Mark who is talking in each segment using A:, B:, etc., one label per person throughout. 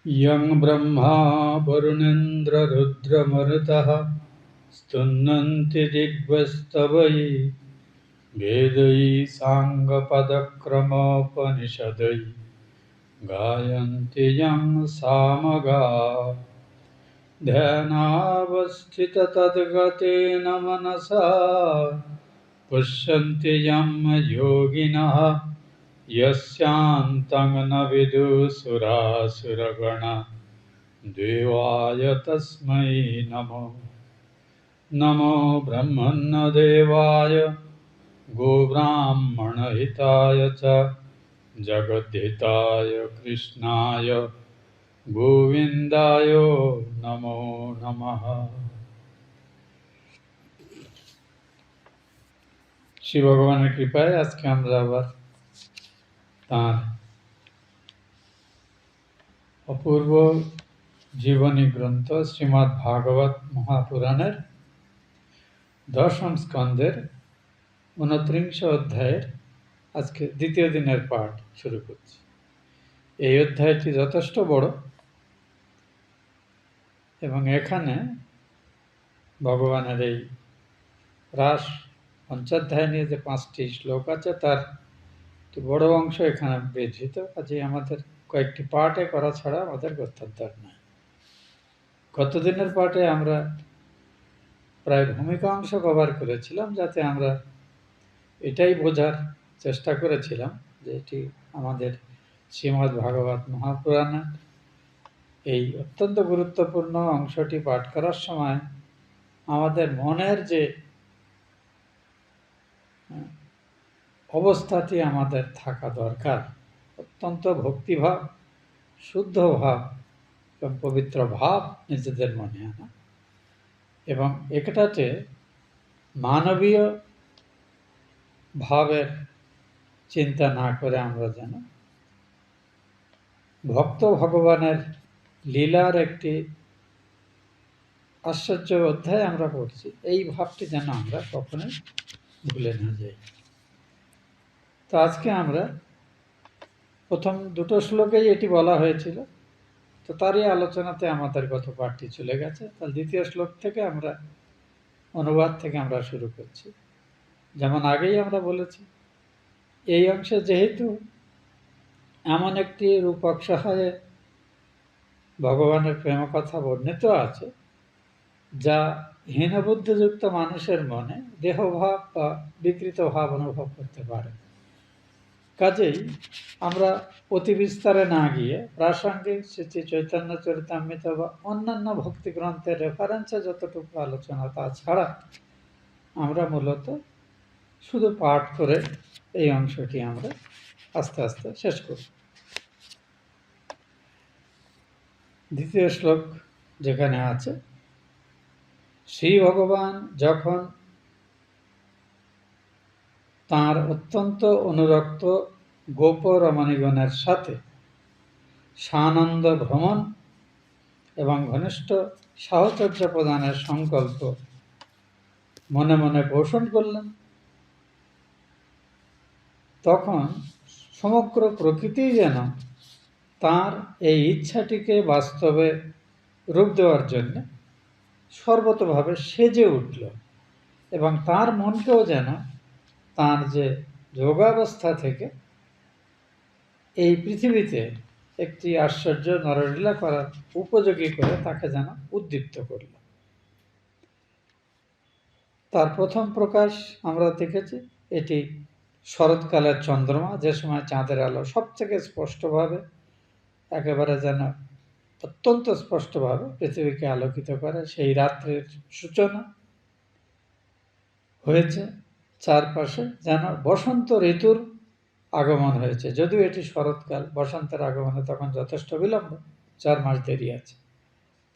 A: यं ब्रह्मा वरुणेन्द्ररुद्रमरुतः स्तुन्वन्ति दिग्वस्तवै वेदैः साङ्गपदक्रमोपनिषदै गायन्ति यं सामगाः। ध्यानावस्थिततद्गतेन मनसा पश्यन्ति यं योगिनः यस्यान्तं न विदुसुरासुरगणा देवाय तस्मै नमो। नमो ब्रह्मण्यदेवाय गोब्राह्मणहिताय च जगद्धिताय कृष्णाय गोविन्दाय नमो नमः। শ্রী ভগবানের কৃপায় আজকে আমরা আবার তাঁর অপূর্ব জীবনী গ্রন্থ শ্রীমদ্ ভাগবত মহাপুরাণের দশম স্কন্ধের 29 অধ্যায়ের আজকে দ্বিতীয় দিনের পাঠ শুরু করছি। এই অধ্যায়টি যথেষ্ট বড় এবং এখানে ভগবানের এই রাস পঞ্চাধ্যায় নিয়ে যে 5টি শ্লোক আছে তার একটি বড় অংশ এখানে বিধৃত, কাজেই আমাদের কয়েকটি পাঠে করা ছাড়া আমাদের গত্যন্তর নয়। গতদিনের পাঠে আমরা প্রায় ভূমিকা অংশ কভার করেছিলাম, যাতে আমরা এটাই বোঝার চেষ্টা করেছিলাম যে এটি আমাদের শ্রীমদ্ ভাগবত মহাপুরাণের এই অত্যন্ত গুরুত্বপূর্ণ অংশটি পাঠ করার সময় আমাদের মনের যে অবস্থাটি আমাদের থাকা দরকার, অত্যন্ত ভক্তিভাব, শুদ্ধ ভাব এবং পবিত্র ভাব নিজেদের মনে আনা, এবং একটাতে মানবীয় ভাবের চিন্তা না করে আমরা যেন ভক্ত ভগবানের লীলার একটি আশ্চর্য অধ্যায় আমরা পড়ছি, এই ভাবটি যেন আমরা কখনোই ভুলে না যাই। তো আজকে আমরা প্রথম দুটো শ্লোকেই এটি বলা হয়েছিল, তো তারই আলোচনাতে আমাদের গত পাঠটি চলে গেছে। তাহলে দ্বিতীয় শ্লোক থেকে আমরা অনুবাদ থেকে আমরা শুরু করছি। যেমন আগেই আমরা বলেছি, এই অংশে যেহেতু এমন একটি রূপক সহায়ে ভগবানের প্রেম কথা বর্ণিত আছে যা হীনবুদ্ধিযুক্ত মানুষের মনে দেহভাব বা বিকৃত ভাব অনুভব করতে পারে, কাজেই আমরা অতি বিস্তারে না গিয়ে প্রাসঙ্গিক শ্রী চৈতন্য চরিতামৃত বা অন্যান্য ভক্তি গ্রন্থের রেফারেন্সে যতটুকু আলোচনা, তাছাড়া আমরা মূলত শুধু পাঠ করে এই অংশটি আমরা আস্তে আস্তে শেষ করব। দ্বিতীয় শ্লোক যেখানে আছে, শ্রী ভগবান যখন তাঁর অত্যন্ত অনুরক্ত গোপ রমণীগণের সাথে সানন্দ ভ্রমণ এবং ঘনিষ্ঠ সাহচর্য প্রদানের সংকল্প মনে মনে পোষণ করলেন, তখন সমগ্র প্রকৃতি যেন তাঁর এই ইচ্ছাটিকে বাস্তবে রূপ দেওয়ার জন্য সর্বতভাবে সেজে উঠল, এবং তার মনকেও যেন তার যে যোগাবস্থা থেকে এই পৃথিবীতে একটি আশ্চর্য নরলীলা করার উপযোগী করে তাকে যেন উদ্দীপ্ত করল। তার প্রথম প্রকাশ আমরা দেখেছি, এটি শরৎকালের চন্দ্রমা, যে সময় চাঁদের আলো সব থেকে স্পষ্টভাবে, একেবারে যেন অত্যন্ত স্পষ্টভাবে পৃথিবীকে আলোকিত করে, সেই রাত্রের সূচনা হয়েছে। চারপাশে যেন বসন্ত ঋতুর আগমন হয়েছে, যদিও এটি শরৎকাল, বসন্তের আগমনে তখন যথেষ্ট বিলম্ব, 4 মাস দেরি আছে।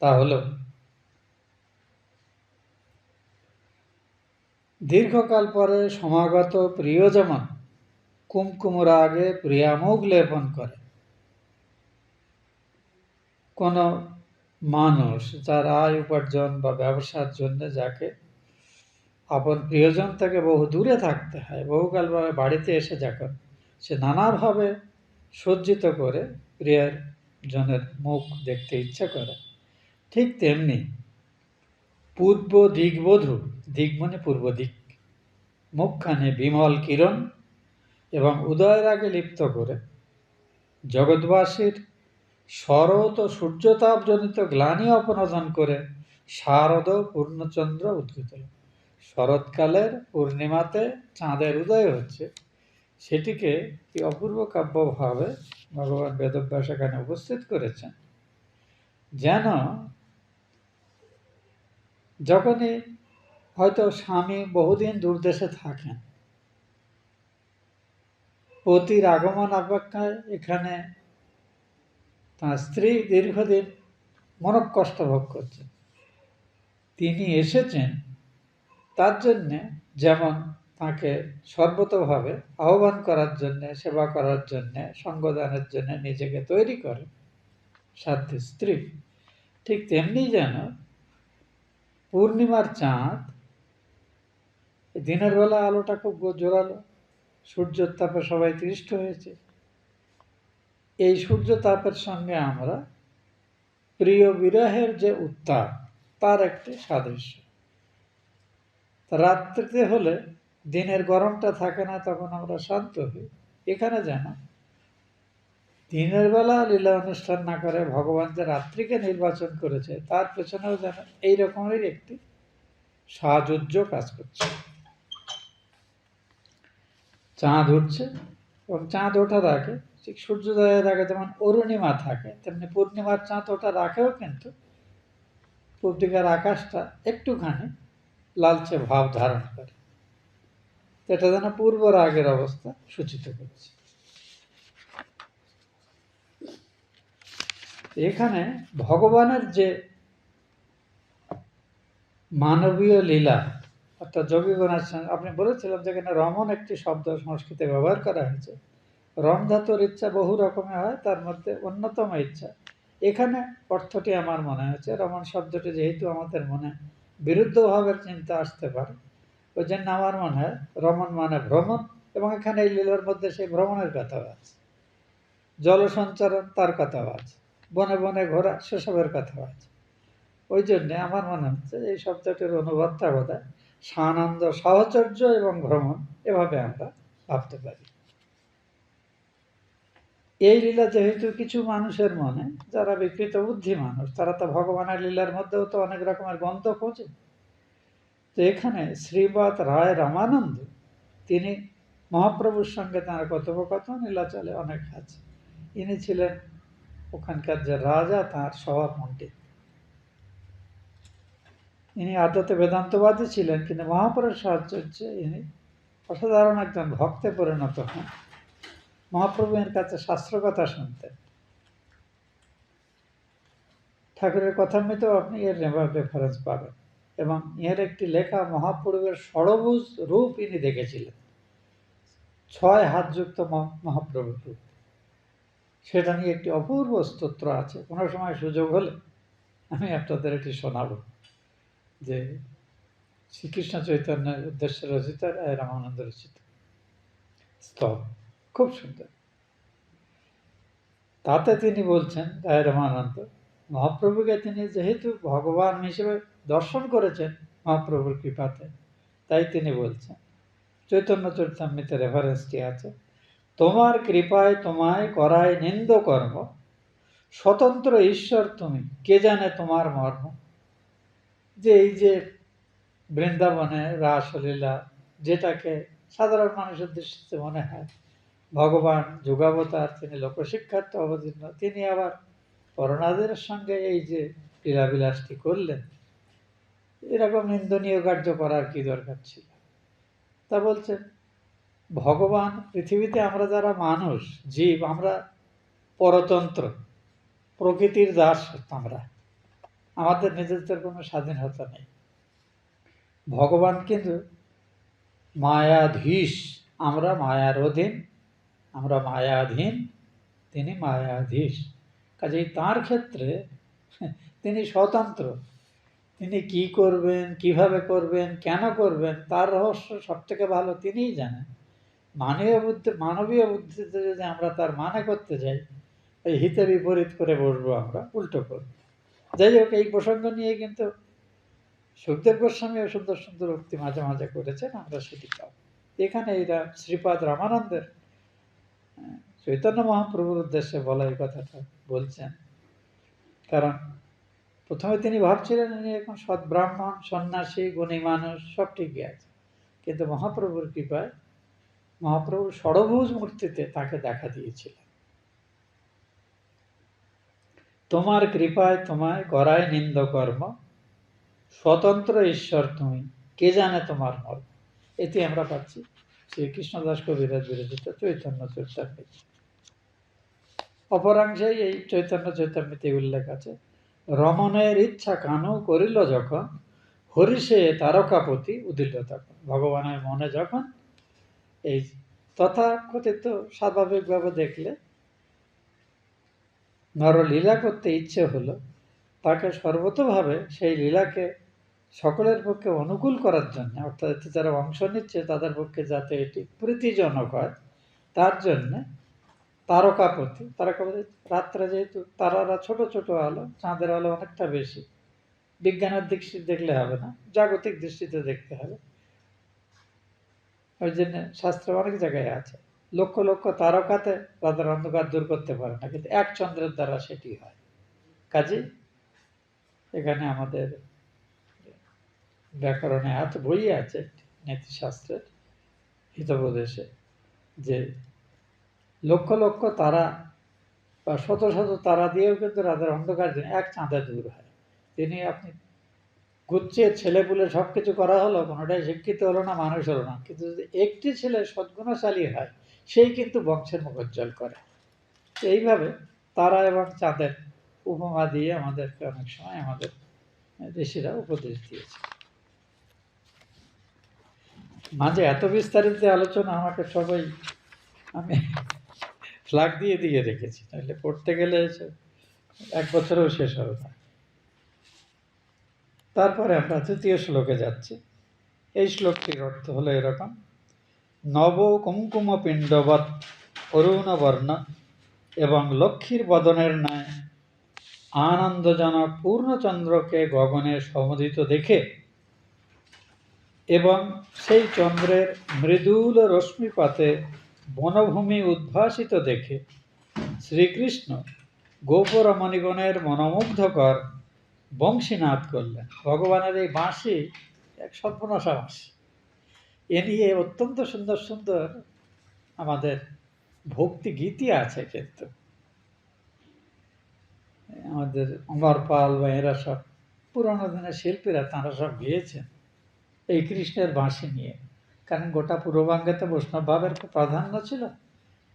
A: তাহলেও দীর্ঘকাল পরে সমাগত প্রিয় যেমন কুমকুমরা আগে প্রিয়ামুখ লেপন করে, কোনো মানুষ যার আয় উপার্জন বা ব্যবসার জন্য যাকে আপন প্রিয়জন থেকে বহু দূরে থাকতে হয়, বহুকালভাবে বাড়িতে এসে যখন সে নানাভাবে সজ্জিত করে প্রিয়ের জনের মুখ দেখতে ইচ্ছা করে, ঠিক তেমনি পূর্ব দিগবধূ, দিক মানে পূর্ব দিক, মুখখানে বিমল কিরণ এবং উদয়ের আগে লিপ্ত করে জগৎবাসীর শরৎ ও সূর্যতাপজনিত গ্লানি অপনোদন করে শারদ পূর্ণচন্দ্র উদ্গীত। শরৎকালের পূর্ণিমাতে চাঁদের উদয় হচ্ছে, সেটিকে কি অপূর্ব কাব্যভাবে ভগবান বেদব্যাস এখানে উপস্থিত করেছেন। যেন যখনই হয়তো স্বামী বহুদিন দূরদেশে থাকেন, পতির আগমন অপেক্ষায় এখানে তাঁর স্ত্রী দীর্ঘদিন মনঃকষ্ট ভোগ করছেন, তিনি এসেছেন তার জন্যে, যেমন তাকে সর্বতোভাবে আহ্বান করার জন্যে, সেবা করার জন্যে, সঙ্গদানের জন্য নিজেকে তৈরি করে সাধ্যের স্ত্রী, ঠিক তেমনি যেন পূর্ণিমার চাঁদ, দিনের বেলা আলোটা খুব জোরালো, সূর্যের তাপে সবাই তৃষ্ট হয়েছে, এই সূর্য তাপের সঙ্গে আমরা প্রিয় বিরহের যে উত্তাপ, তার একটি সাদৃশ্য। রাত্রিতে হলে দিনের গরমটা থাকে না, তখন আমরা শান্ত হই। এখানে যেন দিনের বেলা লীলা অনুষ্ঠান না করে ভগবান যে রাত্রিকে নির্বাচন করেছে, তার পেছনেও যেন এই রকমের একটি সাজুজ্য কাজ করছে। চাঁদ উঠছে এবং চাঁদ ওঠার আগে, ঠিক সূর্যোদয়ের আগে যেমন অরুণিমা থাকে, তেমনি পূর্ণিমার চাঁদ ওঠার আগেও কিন্তু পূর্ব দিকের আকাশটা একটুখানি লালচে ভাব ধারণ করে, এটা যেন পূর্ব রাগের অবস্থা সূচিত করছে। এখানে ভগবানের যে মানবীয় লীলা, অর্থাৎ যোগীগণের সঙ্গে, আপনি বলেছিলাম যেখানে রমণ একটি শব্দ সংস্কৃতে ব্যবহার করা হয়েছে, রম ধাতুর ইচ্ছা বহু রকমের হয়, তার মধ্যে অন্যতম ইচ্ছা, এখানে অর্থটি আমার মনে হয়েছে, রমণ শব্দটি যেহেতু আমাদের মনে বিরুদ্ধ ভাবের চিন্তা আসতে পারে, ওই জন্য আমার মনে হয় রমণ মানে ভ্রমণ, এবং এখানে এই লীলার মধ্যে সেই ভ্রমণের কথাও আছে, জলসঞ্চারণ তার কথাও আছে, বনে বনে ঘোরা সেসবের কথাও আছে। ওই জন্যে আমার মনে হচ্ছে এই শব্দটির অনুবাদটা বোধ হয় সানন্দ সাহচর্য এবং ভ্রমণ, এভাবে আমরা ভাবতে পারি। এই লীলা যেহেতু কিছু মানুষের মনে, যারা বিকৃত বুদ্ধি মানুষ, তারা তো ভগবানের লীলার মধ্যেও তো অনেক রকমের গন্ধ খোঁজে। তো এখানে শ্রীপাদ রায় রামানন্দ, তিনি মহাপ্রভুর সঙ্গে তাঁর কথোপকথন নীলাচলে অনেক আছে। ইনি ছিলেন ওখানকার যে রাজা, তাঁর স্বভাব পণ্ডিত, ইনি আদতে বেদান্তবাদী ছিলেন, কিন্তু মহাপুরুষ সাহচর্যে ইনি অসাধারণ একজন ভক্তে পরিণত হন। মহাপ্রভু এর কাছে শাস্ত্রকথা শুনতেন। ঠাকুরের কথামৃতেও আপনি এর রেফারেন্স পাবেন, এবং এর একটি লেখা মহাপ্রভুর ষড়ভুজ রূপ ইনি দেখেছিলেন, 6 হাতযুক্ত মহাপ্রভুর রূপ, সেটা নিয়ে একটি অপূর্ব স্তোত্র আছে। কোনো সময় সুযোগ হলে আমি আপনাদের এটি শোনাব, যে শ্রীকৃষ্ণ চৈতন্যের উদ্দেশ্যে রচিত, রামানন্দ রচিত স্তব, খুব সুন্দর। তাতে তিনি বলছেন, রায় রামানন্দ, মহাপ্রভুকে তিনি যেহেতু ভগবান হিসেবে দর্শন করেছেন মহাপ্রভুর কৃপাতে, তাই তিনি বলছেন, চৈতন্য চরিতামৃতে রেফারেন্সটি আছে, তোমার কৃপায় তোমায় করায় নিন্দ কর্ম, স্বতন্ত্র ঈশ্বর তুমি, কে জানে তোমার মর্ম। যে এই যে বৃন্দাবনে রাসলীলা, যেটাকে সাধারণ মানুষের দৃষ্টিতে মনে হয় ভগবান যুগাবতার, তিনি লোকশিক্ষার্থে অবতীর্ণ, তিনি আবার পরনাদের সঙ্গে এই যে লীলাবিলাসটি করলেন, এরকম নিন্দনীয় কার্য করার কি দরকার ছিল। তা বলছেন, ভগবান, পৃথিবীতে আমরা যারা মানুষ জীব, আমরা পরতন্ত্র, প্রকৃতির দাস, আমরা, আমাদের নিজেদের কোনো স্বাধীনতা নেই। ভগবান কিন্তু মায়াধীশ, আমরা মায়ার অধীন, আমরা মায়াধীন, তিনি মায়াধীশ। কাজেই তাঁর ক্ষেত্রে তিনি স্বতন্ত্র, তিনি কি করবেন, কিভাবে করবেন, কেন করবেন, তার রহস্য সব থেকে ভালো তিনিই জানেন। মানবীয় বুদ্ধিতে যদি আমরা তার মানে করতে যাই, এই হিতে বিপরীত করে বসবো, আমরা উল্টো করবো। যাই হোক, এই প্রসঙ্গ নিয়ে কিন্তু সুখদেব গোস্বামীও সুন্দর সুন্দর উক্তি মাঝে মাঝে করেছেন, আমরা সেটি পাব। এখানে এরা শ্রীপাদ রামানন্দের চৈতন্য মহাপ্রভুর উদ্দেশ্যে বলা এই কথাটা বলছেন। কারণ প্রথমে তিনি ভাবছিলেন উনি এখন সৎ ব্রাহ্মণ, সন্ন্যাসী, গুণী মানুষ, সব ঠিকই আছে, কিন্তু মহাপ্রভুর কৃপায় মহাপ্রভু ষড়ভুজ মূর্তিতে তাকে দেখা দিয়েছিলেন। তোমার কৃপায় তোমায় করায় নিন্দ কর্ম, স্বতন্ত্র ঈশ্বর তুমি, কে জানে তোমার মর্ম। এটি আমরা পাচ্ছি শ্রীকৃষ্ণদাস কবিরাজ বিরচিত চৈতন্য চৈতামৃতে। অপরাংশে এই চৈতন্য চৈতামৃতে উল্লেখ আছে, রমণের ইচ্ছা কানু করিল যখন, হরিষে তারকাপতি উদিল তখন। ভগবানের মনে যখন এই তথাকথিত স্বাভাবিকভাবে দেখলে নরলীলা করতে ইচ্ছে হলো, তাকে সর্বতোভাবে সেই লীলাকে সকলের পক্ষে অনুকূল করার জন্য, অর্থাৎ এতে যারা অংশ নিচ্ছে তাদের পক্ষে যাতে এটি প্রীতিজনক হয়, তার জন্যে তারকাপতি, রাত্রে যেহেতু তারারা ছোট ছোট আলো, চাঁদের আলো অনেকটা বেশি, বিজ্ঞানের দৃষ্টিতে দেখলে হবে না, জাগতিক দৃষ্টিতে দেখতে হবে। ওই জন্য শাস্ত্রে অনেক জায়গায় আছে, লক্ষ লক্ষ তারকাতে তাদের অন্ধকার দূর করতে পারে না, কিন্তু এক চন্দ্রের দ্বারা সেটি হয়। কাজেই এখানে আমাদের ব্যাকরণে আছে, বই আছে নীতিশাস্ত্রের হিতোপদেশে, যে লক্ষ লক্ষ তারা বা শত শত তারা দিয়েও কিন্তু রাতের অন্ধকার দিনে এক চাঁদে দূর হয়। তিনি আপনি গুচ্ছের ছেলেপুলে সব কিছু করা হলো, কোনোটাই শিক্ষিত হলো না, মানুষ হলো না, কিন্তু যদি একটি ছেলে সদ্গুণশালী হয়, সেই কিন্তু বংশের মুখ উজ্জ্বল করে। এইভাবে তারা এবং চাঁদের উপমা দিয়ে আমাদেরকে অনেক সময় আমাদের ঋষিরা উপদেশ দিয়েছে। মাঝে এত বিস্তারিত আলোচনা আমাকে সবাই, আমি ফ্ল্যাগ দিয়ে দিয়ে রেখেছি, তাহলে পড়তে গেলে এক বছরেও শেষ হবে না। তারপরে আমরা তৃতীয় শ্লোকে যাচ্ছি। এই শ্লোকটির অর্থ হলো এরকম, নব কুঙ্কুম পিণ্ডবৎ অরুণ বর্ণ এবং লক্ষ্মীর বদনের ন্যায় আনন্দজনক পূর্ণচন্দ্রকে গগনে সমুদিত দেখে এবং সেই চন্দ্রের মৃদুল রশ্মিপাতে বনভূমি উদ্ভাসিত দেখে শ্রীকৃষ্ণ গোপরমণিগণের মনোমুগ্ধকর বংশীনাদ করলেন। ভগবানের এই বাঁশি এক সর্বনাশা বাঁশি, এ নিয়ে অত্যন্ত সুন্দর সুন্দর আমাদের ভক্তি গীতি আছে। কিন্তু আমাদের অমর পাল বা এরা সব পুরোনো দিনের শিল্পীরা, তাঁরা সব গেয়েছেন এই কৃষ্ণের বাঁশি নিয়ে। কারণ গোটা পূর্ববঙ্গে তো বৈষ্ণব ভাবের খুব প্রাধান্য ছিল,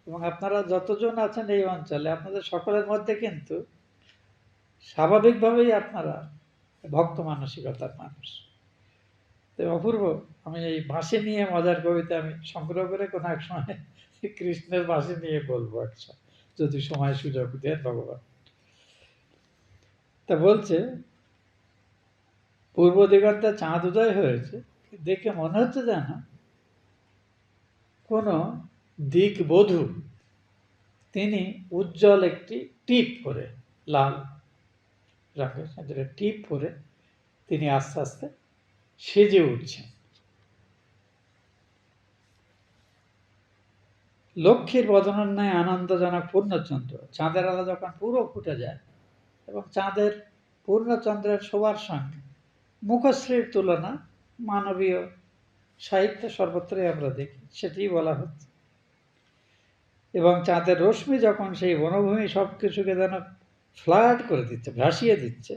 A: এবং আপনারা যতজন আছেন এই অঞ্চলে, আপনাদের সকলের মধ্যে কিন্তু স্বাভাবিকভাবেই আপনারা ভক্ত মানসিকতার মানুষ। তো অপূর্ব, আমি এই বাঁশি নিয়ে মজার কবিতা আমি সংগ্রহ করে কোনো এক সময় কৃষ্ণের বাঁশি নিয়ে বলবো একসময়, যদি সময় সুযোগ দেন ভগবান। তা বলছে, পূর্ব দিগন্তে চাঁদ উদয় হয়েছে, দেখে মনে হচ্ছে যেন কোনো দিকবধূ তিনি উজ্জ্বল একটি টিপ পরে, লাল রঙের টিপ পরে তিনি আস্তে আস্তে সেজে উঠছেন। লক্ষ্মীর বদনের ন্যায় আনন্দজনক পূর্ণচন্দ্র, চাঁদের আলো যখন পুরো ফুটে যায় এবং চাঁদের পূর্ণচন্দ্রের শোভার সঙ্গে মুখশ্রীর তুলনা মানবীয় সাহিত্যে সর্বত্রই আমরা দেখি, সেটি বলা হচ্ছে। এবং চাঁদের রশ্মি যখন সেই বনভূমি সব কিছুকে যেন ফ্ল্যাট করে দিচ্ছে, ভাসিয়ে দিচ্ছে,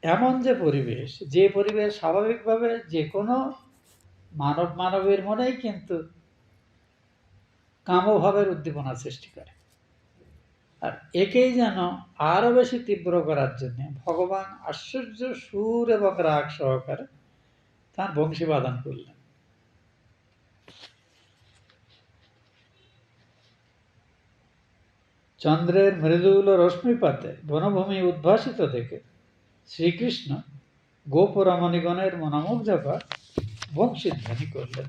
A: এমন যে পরিবেশ, যে পরিবেশ স্বাভাবিকভাবে যে কোনো মানবের মনেই কিন্তু কামভাবের উদ্দীপনা সৃষ্টি করে। আর একেই যেন আরো বেশি তীব্র করার জন্য ভগবান আশ্চর্য সুর এবং রাগ সহকারে তার বংশী বাদন করলেন। চন্দ্রের মৃদুল রশ্মিপাতে বনভূমি উদ্ভাসিত দেখে শ্রীকৃষ্ণ গোপরমণিগণের মনোমুগ্ধকর বংশীধ্বনি করলেন।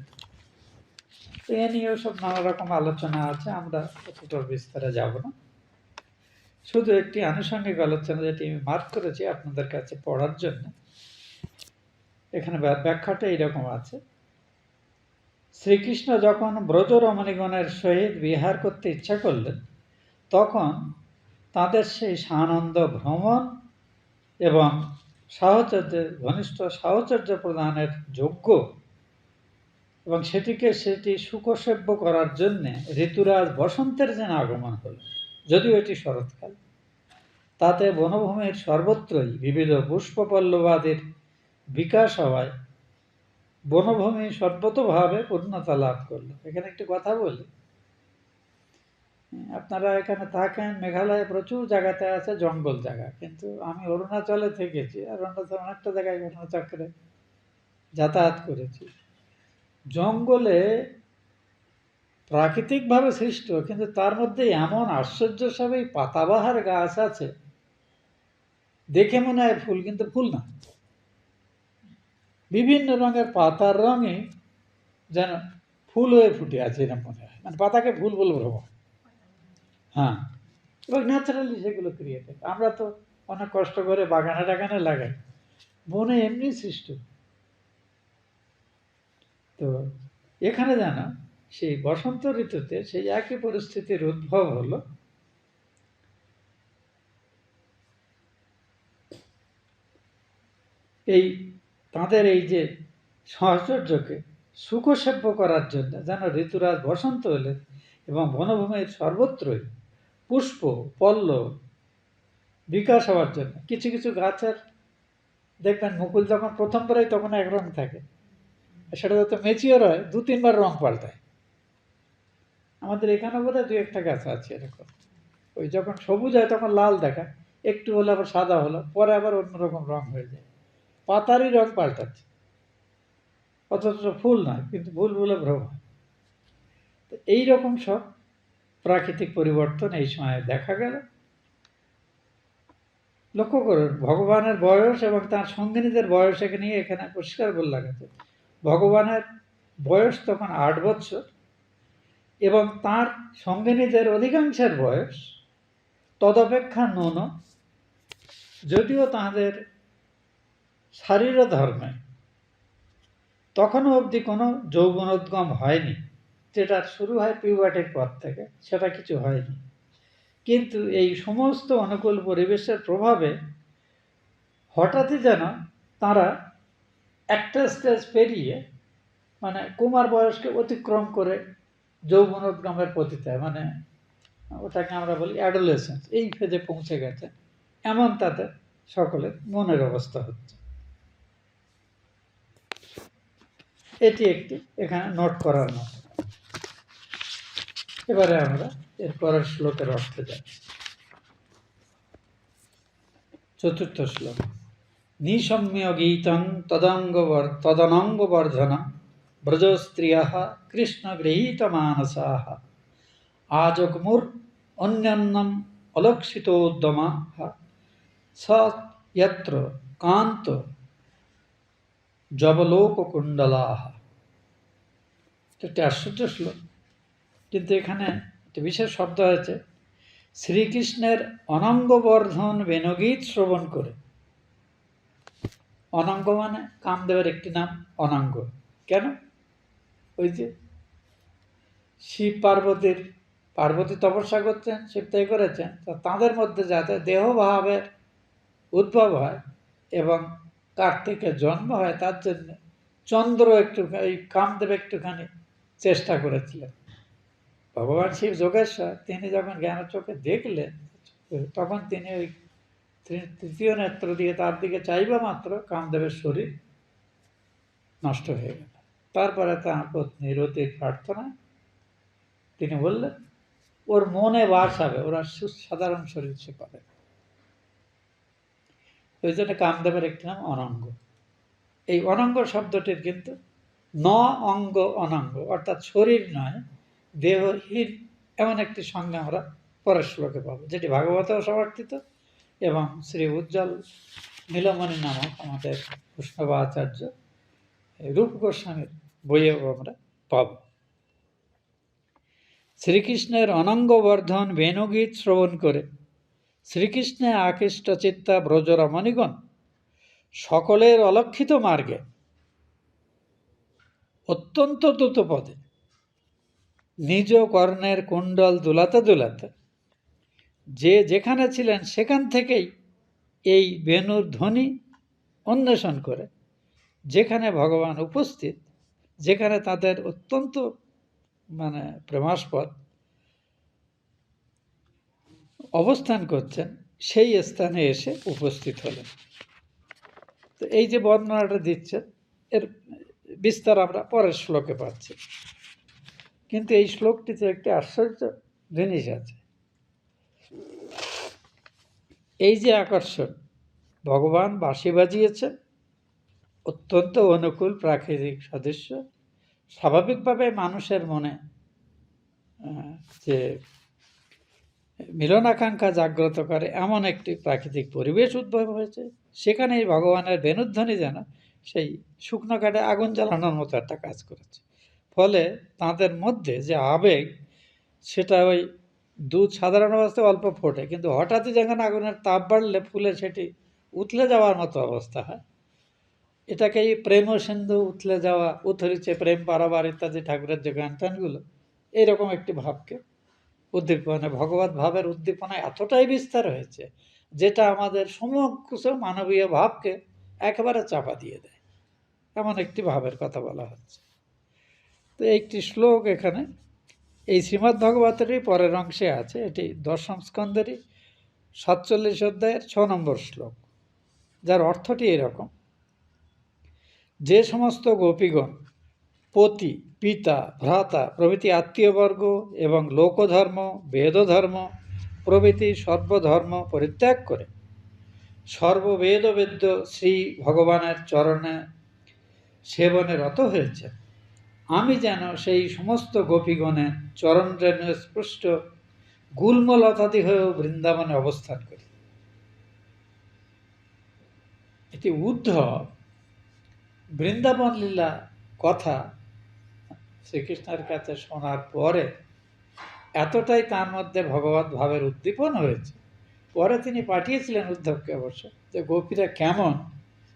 A: এ নিয়েও সব নানা রকম আলোচনা আছে, আমরা অতটা বিস্তারে যাব না। শুধু একটি আনুষঙ্গিক আলোচনা যেটি আমি মার্ক করেছি আপনাদের কাছে পড়ার জন্য। এখানে ব্যাখ্যাটা এইরকম আছে। শ্রীকৃষ্ণ যখন ব্রজ রমণীগণের সহিত বিহার করতে ইচ্ছা করলেন, তখন তাদের সেই সানন্দ ভ্রমণ এবং সাহচর্যের ঘনিষ্ঠ সাহচর্য প্রদানের যোগ্য এবং সেটি সুখসেব্য করার জন্যে ঋতুরাজ বসন্তের যেন আগমন হল, যদিও এটি শরৎকাল। তাতে বনভূমির সর্বত্রই বিবিধ পুষ্পপল্লবাদির বিকাশ হওয়ায় বনভূমি সর্বতোভাবে পূর্ণতা লাভ করল। এখানে একটি কথা বলি, আপনারা এখানে থাকেন, মেঘালয়ে প্রচুর জায়গাতে আছে জঙ্গল জায়গা, কিন্তু আমি অরুণাচলে থেকেছি আর অরুণাচল অনেকটা জায়গায় ঘটনাচক্রে যাতায়াত করেছি। জঙ্গলে প্রাকৃতিকভাবে সৃষ্ট, কিন্তু তার মধ্যে এমন আশ্চর্যসবই পাতাবাহার গাছ আছে, দেখে মনে হয় ফুল, কিন্তু ফুল না। বিভিন্ন রঙের পাতার রঙে যেন ফুল হয়ে ফুটে আছে, এরকম মনে হয়, মানে পাতাকে ফুল বলে ভ্রমণ। হ্যাঁ, এবং ন্যাচারালি সেগুলো ক্রিয়েটেড। আমরা তো অনেক কষ্ট করে বাগানে টাগানে লাগাই, বনে এমনি সৃষ্ট। তো এখানে জানা সেই বসন্ত ঋতুতে সেই একই পরিস্থিতির উদ্ভব হলো। এই তাদের এই যে সাহচর্যকে সুখসেব্য করার জন্য যেন ঋতুরাজ বসন্ত হলেন এবং বনভূমির সর্বত্রই পুষ্প পল্লব বিকাশ হওয়ার জন্য। কিছু কিছু গাছের দেখবেন মুকুল যখন প্রথম বেরোয় তখন এক রং থাকে, সেটা যত ম্যাচিওর হয় 2-3 বার রং পাল্টায়। আমাদের এখানে বোধহয় 2-1টা গাছ আছে এরকম, ওই যখন সবুজ হয় তখন লাল দেখায়, একটু হলে আবার সাদা হলো, পরে আবার অন্যরকম রং হয়ে যায়। পাতারই রং পাল্টাচ্ছে, অথচ ফুল নয়, কিন্তু ফুল বলে ভ্রম হয়। তো এইরকম সব প্রাকৃতিক পরিবর্তন এই সময় দেখা গেল। লক্ষ্য করুন, ভগবানের বয়স এবং তার সঙ্গিনীদের বয়স নিয়ে এখানে পরিষ্কার বলা গেছে। ভগবানের বয়স তখন 8 বছর এবং তার সঙ্গিনীদের অধিকাংশের বয়স তদপেক্ষা ন্যূন, যদিও তাদের শারীর ধর্মে তখনও অবধি কোনো যৌবনোদ্গম হয়নি, যেটা শুরু হয় পিউবার্টির পর থেকে, সেটা কিছু হয়নি। কিন্তু এই সমস্ত অনুকূল পরিবেশের প্রভাবে হঠাৎই যেন তারা একটা স্টেজ পেরিয়ে, মানে কুমার বয়সকে অতিক্রম করে যৌবনোদ্গমের পতিতায়, মানে ওটাকে আমরা বলি অ্যাডোলেসেন্স, এই ফেজে পৌঁছে গেছে, এমন তাদের সকলের মনের অবস্থা হচ্ছে। এটি একটি এখানে নোট করার মতো। এবারে আমরা এর পরের শ্লোকের অর্থে যাই। 4th শ্লোক। নিশম্য গীতং তদনঙ্গবর্ধনম ব্রজস্ত্রিয়ঃ কৃষ্ণগৃহীতমানসাঃ আজগ্মুর অন্যান্যম অলক্ষিতোদ্যমাঃ স যত্র কান্ত জবলোককুণ্ডলাঃ। একটি আশ্চর্য শ্লোক, কিন্তু এখানে একটি বিশেষ শব্দ হয়েছে। শ্রীকৃষ্ণের অনঙ্গবর্ধন বেণুগীত শ্রবণ করে। অনঙ্গ মানে কামদেবের একটি নাম অনঙ্গ। কেন? ওই যে শিব পার্বতী তপস্যা করছেন, শিব তাই করেছেন, তাদের মধ্যে যাতে দেহভাবের উদ্ভব হয় এবং কার্তিকের জন্ম হয়, তার জন্য চন্দ্র এই কামদেব একটুখানি চেষ্টা করেছিলেন। ভগবান শিব যোগেশ্বর, তিনি যখন জ্ঞান চোখে দেখলেন, তখন তিনি ওই তৃতীয় নেত্র দিয়ে তার দিকে চাইবা মাত্র কামদেবের শরীর নষ্ট হয়ে গেল। তারপরে তাঁর পত্নী রতির প্রার্থনা, তিনি বললেন ওর মনে বাস হবে, ওরা সাধারণ শরীর সে পাবে। ওই জন্য কামদেবের একটি নাম অনঙ্গ। এই অনঙ্গ শব্দটির কিন্তু অঙ্গ অনঙ্গ, অর্থাৎ শরীর নয়, দেহহীন, এমন একটি সংজ্ঞা আমরা পরের শ্লোকে পাবো, যেটি ভাগবতেও সমর্থিত এবং শ্রী উজ্জ্বল নীলমণি নামক আমাদের বৈষ্ণব আচার্য রূপ গোস্বামীর বইয়েও আমরা পাব। শ্রীকৃষ্ণের অনঙ্গবর্ধন বেণুগীত শ্রবণ করে শ্রীকৃষ্ণে আকৃষ্ট চিত্তা ব্রজরমণিগণ সকলের অলক্ষিত মার্গে অত্যন্ত দ্রুতপদে নিজ কর্ণের কুণ্ডল দুলাতে দুলাতে যে যেখানে ছিলেন সেখান থেকেই এই বেণুর ধ্বনি অন্বেষণ করে যেখানে ভগবান উপস্থিত, যেখানে তাদের অত্যন্ত প্রেমাস্পদ অবস্থান করছেন, সেই স্থানে এসে উপস্থিত হলেন। তো এই যে বর্ণনাটা দিচ্ছেন, এর বিস্তার আমরা পরের শ্লোকে পাচ্ছি। কিন্তু এই শ্লোকটিতে একটি আশ্চর্য জিনিস আছে। এই যে আকর্ষণ, ভগবান বাঁশি বাজিয়েছেন, অত্যন্ত অনুকূল প্রাকৃতিক সদৃশ্য, স্বাভাবিকভাবে মানুষের মনে যে মিলনাকাঙ্ক্ষা জাগ্রত করে এমন একটি প্রাকৃতিক পরিবেশ উদ্ভব হয়েছে। সেখানেই ভগবানের বেণুধ্বনি যেন সেই শুকনো কাঠে আগুন জ্বালানোর মতো একটা কাজ করেছে। ফলে তাদের মধ্যে যে আবেগ, সেটা ওই দুধ সাধারণ অবস্থায় অল্প ফোটে, কিন্তু হঠাৎই যখন আগুনের তাপ বাড়লে ফুলে সেটি উতলে যাওয়ার মতো অবস্থা হয়। এটাকেই প্রেম সিন্ধু উতলে যাওয়া, উথরিছে প্রেম পারাবার ইত্যাদি ঠাকুরের যে গান টানগুলো, এইরকম একটি ভাবকে উদ্দীপনা, ভগবত ভাবের উদ্দীপনা এতটাই বিস্তার হয়েছে যেটা আমাদের সমগ্র মানবীয় ভাবকে একেবারে চাপা দিয়ে দেয়, এমন একটি ভাবের কথা বলা হচ্ছে। তো একটি শ্লোক এখানে এই শ্রীমদ্ ভাগবতেরই পরের অংশে আছে। এটি দশম স্কন্ধেরই 47 অধ্যায়ের 6 নম্বর শ্লোক, যার অর্থটি এরকম: যে সমস্ত গোপীগণ পতি, পিতা, ভ্রাতা প্রভৃতি আত্মীয়বর্গ এবং লোকধর্ম, বেদধর্ম প্রভৃতি সর্বধর্ম পরিত্যাগ করে সর্ববেদবেদ্য শ্রী ভগবানের চরণে সেবনে রত হয়েছে, আমি যেন সেই সমস্ত গোপীগণের চরণরেণু স্পৃষ্ট গুল্মলতাদি হয়েও বৃন্দাবনে অবস্থান করি। এটি উদ্ধব বৃন্দাবন লীলা কথা শ্রীকৃষ্ণের কাছে শোনার পরে এতটাই তার মধ্যে ভগবত ভাবের উদ্দীপন হয়েছে, পরে তিনি পাঠিয়েছিলেন উদ্ধবকে অবশ্য, যে গোপীরা কেমন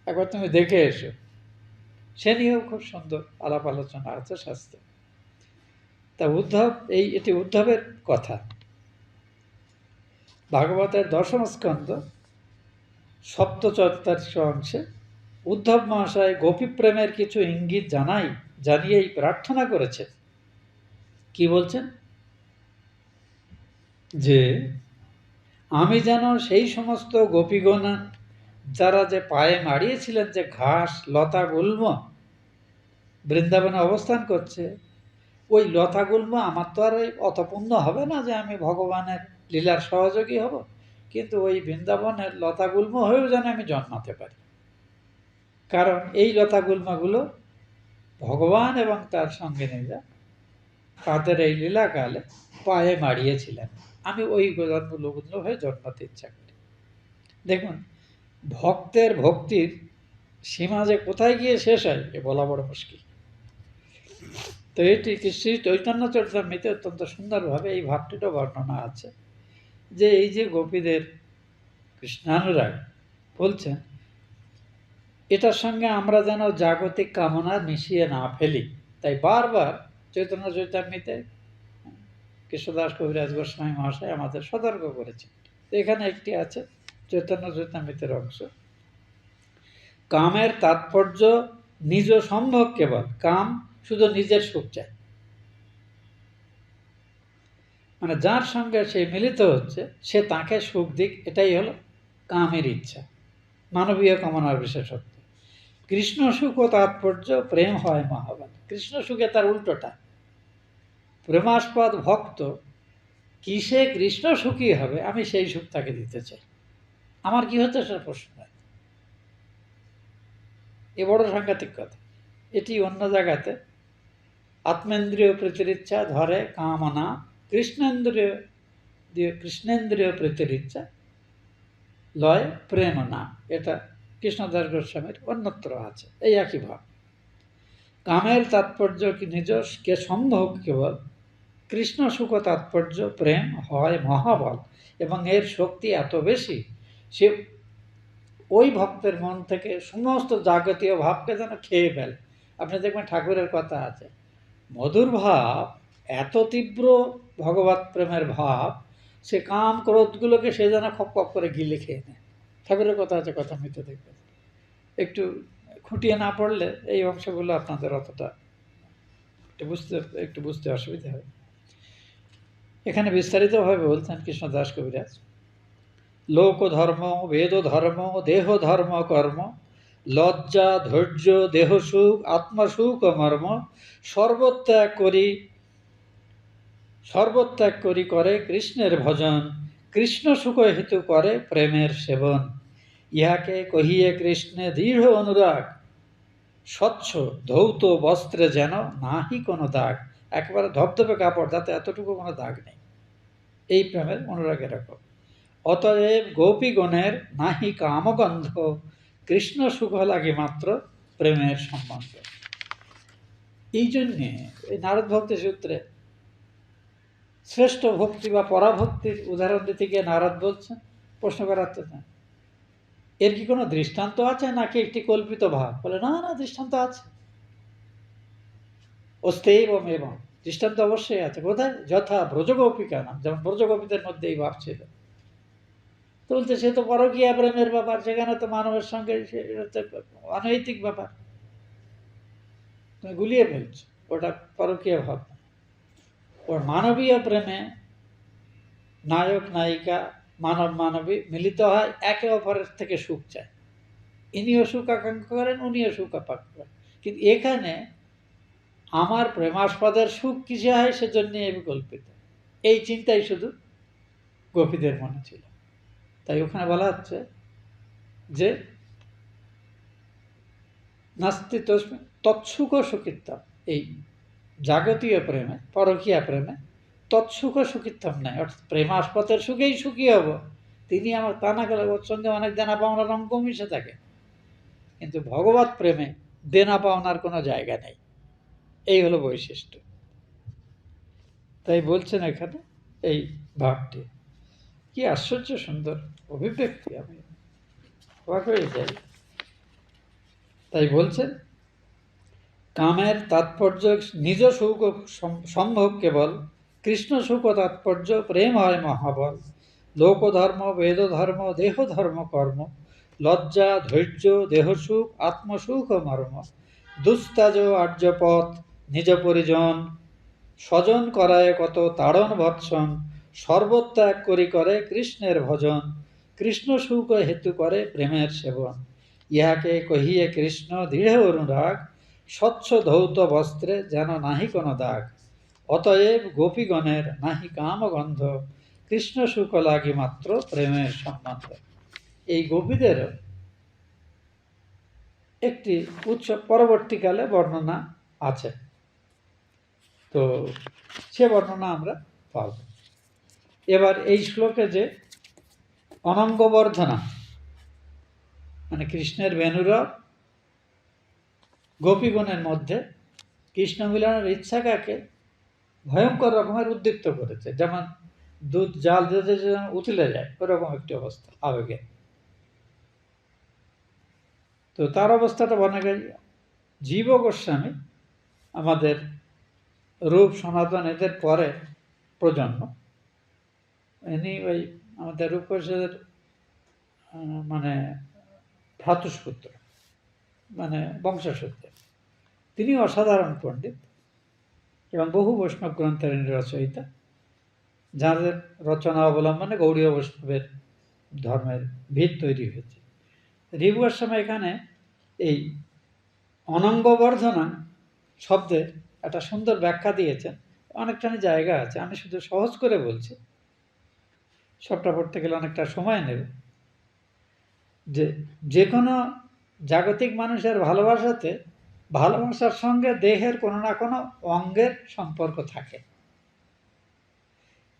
A: একবার তুমি দেখে এসো। সে নিয়েও খুব সুন্দর আলাপ আলোচনা আছে শাস্ত্রে। তা উদ্ধব, এটি উদ্ধবের কথা। ভাগবতের দশম স্কন্ধ 47 অংশে উদ্ধব মহাশয় গোপী প্রেমের কিছু ইঙ্গিত জানিয়েই প্রার্থনা করেছেন। কি বলছেন? যে আমি যেন সেই সমস্ত গোপীগণ যারা যে পায়ে মারিয়েছিলেন যে ঘাস লতা গুল্ম বৃন্দাবনে অবস্থান করছে, ওই লতা গুল্ম আমার তো আর অত পুণ্য হবে না যে আমি ভগবানের লীলার সহযোগী হব, কিন্তু ওই বৃন্দাবনের লতা গুল্ম হয়েও যেন আমি জন্মাতে পারি। কারণ এই লতা গুল্মগুলো ভগবান এবং তার সঙ্গে নিজা তাদের এই লীলাকালে পায়ে মারিয়েছিলেন, আমি ওই জন্মগুলো হয়ে জন্মাতে ইচ্ছা করি। দেখুন, ভক্তের ভক্তির সীমা যে কোথায় গিয়ে শেষ হয় এ বলা বড় মুশকিল। তো এটি শ্রী চৈতন্য চরিতামৃতে অত্যন্ত সুন্দরভাবে এই ভাবটিরও বর্ণনা আছে, যে এই যে গোপীদের কৃষ্ণানুরাগ বলছেন, এটার সঙ্গে আমরা যেন জাগতিক কামনা মিশিয়ে না ফেলি। তাই বারবার চৈতন্য চরিতামৃতে কৃষ্ণদাস কবিরাজ গোস্বামী মহাশয় আমাদের সতর্ক করেছেন। এখানে একটি আছে চৈতন্য চরিতামৃতের অংশ, কামের তাৎপর্য নিজ সম্ভব কেবল, কাম শুধু নিজের সুখ চায়, মানে যার সঙ্গে সে মিলিত হচ্ছে সে তাকে সুখ দিক, এটাই হলো কামের ইচ্ছা, মানবীয় কামনার বিশেষত্ব। কৃষ্ণ সুখ ও তাৎপর্য প্রেম হয় মহাবল। কৃষ্ণ সুখে তার উল্টোটা, প্রেমাস্পদ ভক্ত কিসে কৃষ্ণ সুখী হবে আমি সেই সুখ তাকে দিতে চাই, আমার কি হচ্ছে সে প্রশ্ন হয়। এ বড় সাংঘাতিক কথা। এটি অন্য জায়গাতে আত্মেন্দ্রিয় প্রীতির ইচ্ছা ধরে কামনা, কৃষ্ণেন্দ্রিয় প্রীতির ইচ্ছা লয় প্রেম না, এটা কৃষ্ণদাস গোস্বামীর অন্যত্র আছে এই একই ভাব। কামের তাৎপর্য কি নিজকে সম্ভব কেবল, কৃষ্ণ সুখ তাৎপর্য প্রেম হয় মহাবল, এবং এর শক্তি এত বেশি, সে ওই ভক্তের মন থেকে সমস্ত জাগতীয় ভাবকে যেন খেয়ে ফেলে। আপনি দেখবেন ঠাকুরের কথা আছে, মধুর ভাব এত তীব্র, ভগবত প্রেমের ভাব, সে কাম ক্রোধগুলোকে সে যেন খপ খপ করে গিলে খেয়ে নেয়। ঠাকুরের কথা আছে, কথা মিতে দেখবেন। একটু খুঁটিয়ে না পড়লে এই অংশগুলো আপনাদের অতটা একটু বুঝতে অসুবিধা হবে। এখানে বিস্তারিতভাবে বলছেন কৃষ্ণদাস কবিরাজ, লোক ধর্ম, বেদ ধর্ম, দেহ ধর্ম কর্ম, লজ্জা ধৈর্য দেহ সুখ আত্মসুখ মর্ম, সর্বত্যাগ করি করে কৃষ্ণের ভজন, কৃষ্ণ সুখ হেতু করে প্রেমের সেবন। ইহাকে কহিয়ে কৃষ্ণে দৃঢ় অনুরাগ, স্বচ্ছ ধৌত বস্ত্রে যেন নাহি কোনো দাগ। একেবারে ধবধবে কাপড়, যাতে এতটুকু কোনো দাগ নেই। এই প্রেমের অনুরাগ এরকম। অতএব গোপীগণের নাহি কামগন্ধ, কৃষ্ণ সুখ লাগে মাত্র প্রেমের সম্বন্ধ। এই জন্যে এই নারদ ভক্তি সূত্রে শ্রেষ্ঠ ভক্তি বা পরাভক্তির উদাহরণ দিতে গিয়ে নারদ বলছেন, প্রশ্ন করার তো না, এর কি কোনো দৃষ্টান্ত আছে নাকি একটি কল্পিত ভাব? বলে না না, দৃষ্টান্ত আছে। অস্তেবম এবং দৃষ্টান্ত অবশ্যই আছে। কোথায়? যথা ব্রজগোপিকা নাম, যেমন ব্রজগোপীদের মধ্যে এই ভাব ছিল। তো বলছে সে তো পরকীয়া প্রেমের ব্যাপার, সেখানে তো মানবের সঙ্গে অনৈতিক ব্যাপার, তুমি গুলিয়ে ফেলছো, ওটা পরকীয়া ভাব। ওর মানবীয় প্রেমে নায়ক নায়িকা মানব মানবী মিলিত হয়, একে অপরের থেকে সুখ চায়, ইনিও সুখ আকাঙ্ক্ষা করেন, উনিও সুখ আকাঙ্ক্ষা করেন। কিন্তু এখানে আমার প্রেমাস্পদের সুখ কিসে হয় সেজন্য আমি কল্পিত, এই চিন্তাই শুধু গোপীদের মনে ছিল। তাই ওখানে বলা হচ্ছে যে নাস্তি তৎসুখ সুখিত্তম, এই জাগতীয় প্রেমে পরকীয়া প্রেমে তৎসুখ সুখিত্তম নাই, অর্থাৎ প্রেমাস্পদের সুখেই সুখী হব তিনি আমার, তা না গেলে ওর সঙ্গে অনেক দেনা পাওনার অঙ্ক মিশে থাকে। কিন্তু ভগবত প্রেমে দেনা পাওনার কোনো জায়গা নেই, এই হলো বৈশিষ্ট্য। তাই বলছেন এখানে এই ভাবটি, কি আশ্চর্য সুন্দর অভিব্যক্তি, আমি অবাক হয়ে যাই। তাই বলছেন, কামের তাৎপর্য নিজ সুখ সম্ভব কেবল, কৃষ্ণ সুখ তাৎপর্য প্রেম হয় মহাবল। লোকধর্ম বেদ ধর্ম দেহ ধর্ম কর্ম, লজ্জা ধৈর্য দেহ সুখ আত্মসুখ মর্ম, দুস্তাজ আর্যপথ নিজ পরিজন, স্বজন করায় কত তাড়ন ভৎসন, সর্বত্যাগ করি করে কৃষ্ণের ভজন, কৃষ্ণ সুখ হেতু করে প্রেমের সেবন। ইহাকে কহিয়ে কৃষ্ণ দৃঢ় অনুরাগ, স্বচ্ছ ধৌত বস্ত্রে যেন নাহি কোনো দাগ। অতএব গোপীগণের নাহি কামগন্ধ, কৃষ্ণ সুখ লাগি মাত্র প্রেমের সম্বন্ধ। এই গোপীদের একটি উৎসব পরবর্তীকালে বর্ণনা আছে, তো সে বর্ণনা আমরা পাব। এবার এই শ্লোকে যে অনঙ্গবর্ধনা, মানে কৃষ্ণের বেণুরব গোপীগণের মধ্যে কৃষ্ণ মিলনের ইচ্ছাকে ভয়ঙ্কর রকমের উদ্দীপ্ত করেছে, যেমন দুধ জাল দিতে যেমন উতলে যায়, ওরকম একটি অবস্থা আবেগে। তো তার অবস্থাটা বর্ণনা জীব গোস্বামী, আমাদের রূপ সনাতন এদের পরে প্রজন্ম, ইনি ওই আমাদের রূপ গোস্বামীর মানে ভ্রাতুষ্পুত্র, মানে বংশসূত্রে। তিনি অসাধারণ পণ্ডিত এবং বহু বৈষ্ণব গ্রন্থের রচয়িতা, যাদের রচনা অবলম্বনে গৌড়ীয় বৈষ্ণবের ধর্মের ভিত তৈরি হয়েছে। ঋভু গোস্বামী এখানে এই অনঙ্গবর্ধনা শব্দে একটা সুন্দর ব্যাখ্যা দিয়েছেন, অনেকখানি জায়গা আছে, আমি শুধু সহজ করে বলছি, সবটা পড়তে গেলে অনেকটা সময় নেবে। যে কোনো জাগতিক মানুষের ভালোবাসাতে ভালোবাসার সঙ্গে দেহের কোনো না কোনো অঙ্গের সম্পর্ক থাকে,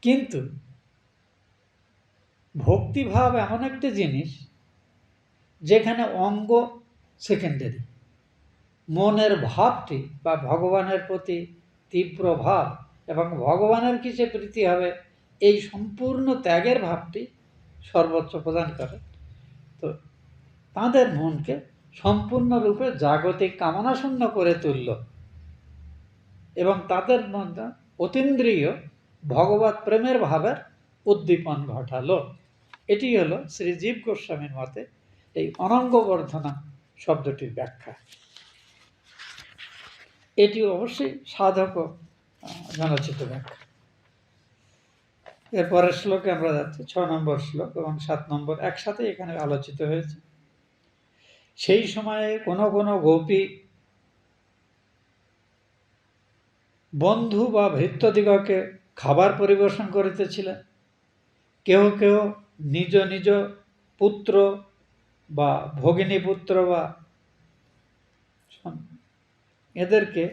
A: কিন্তু ভক্তিভাব এমন একটা জিনিস যেখানে অঙ্গ সেকেন্ডারি, মনের ভাবটি বা ভগবানের প্রতি তীব্র ভাব এবং ভগবানের কিসে প্রীতি হবে এই সম্পূর্ণ ত্যাগের ভাবটি সর্বোচ্চ প্রদান করে। তো তাঁদের মনকে সম্পূর্ণরূপে জাগতিক কামনাশূন্য করে তুলল এবং তাদের মধ্যে অতীন্দ্রিয় ভগবত প্রেমের ভাবের উদ্দীপন ঘটালো। এটি হলো শ্রী জীব গোস্বামীর মতে এই অনঙ্গবর্ধনা শব্দটির ব্যাখ্যা। এটি অবশ্যই সাধক জানাচিত ব্যাখ্যা। এরপরের শ্লোকে আমরা যাচ্ছি 6 নম্বর শ্লোক এবং 7 নম্বর একসাথে এখানে আলোচিত হয়েছে। সেই সময়ে কোনো কোনো গোপী বন্ধু বা ভৃত্যদিগকে খাবার পরিবেশন করিতেছিলেন। কেহ কেহ নিজ নিজ পুত্র বা ভগিনী পুত্র বা এদেরকে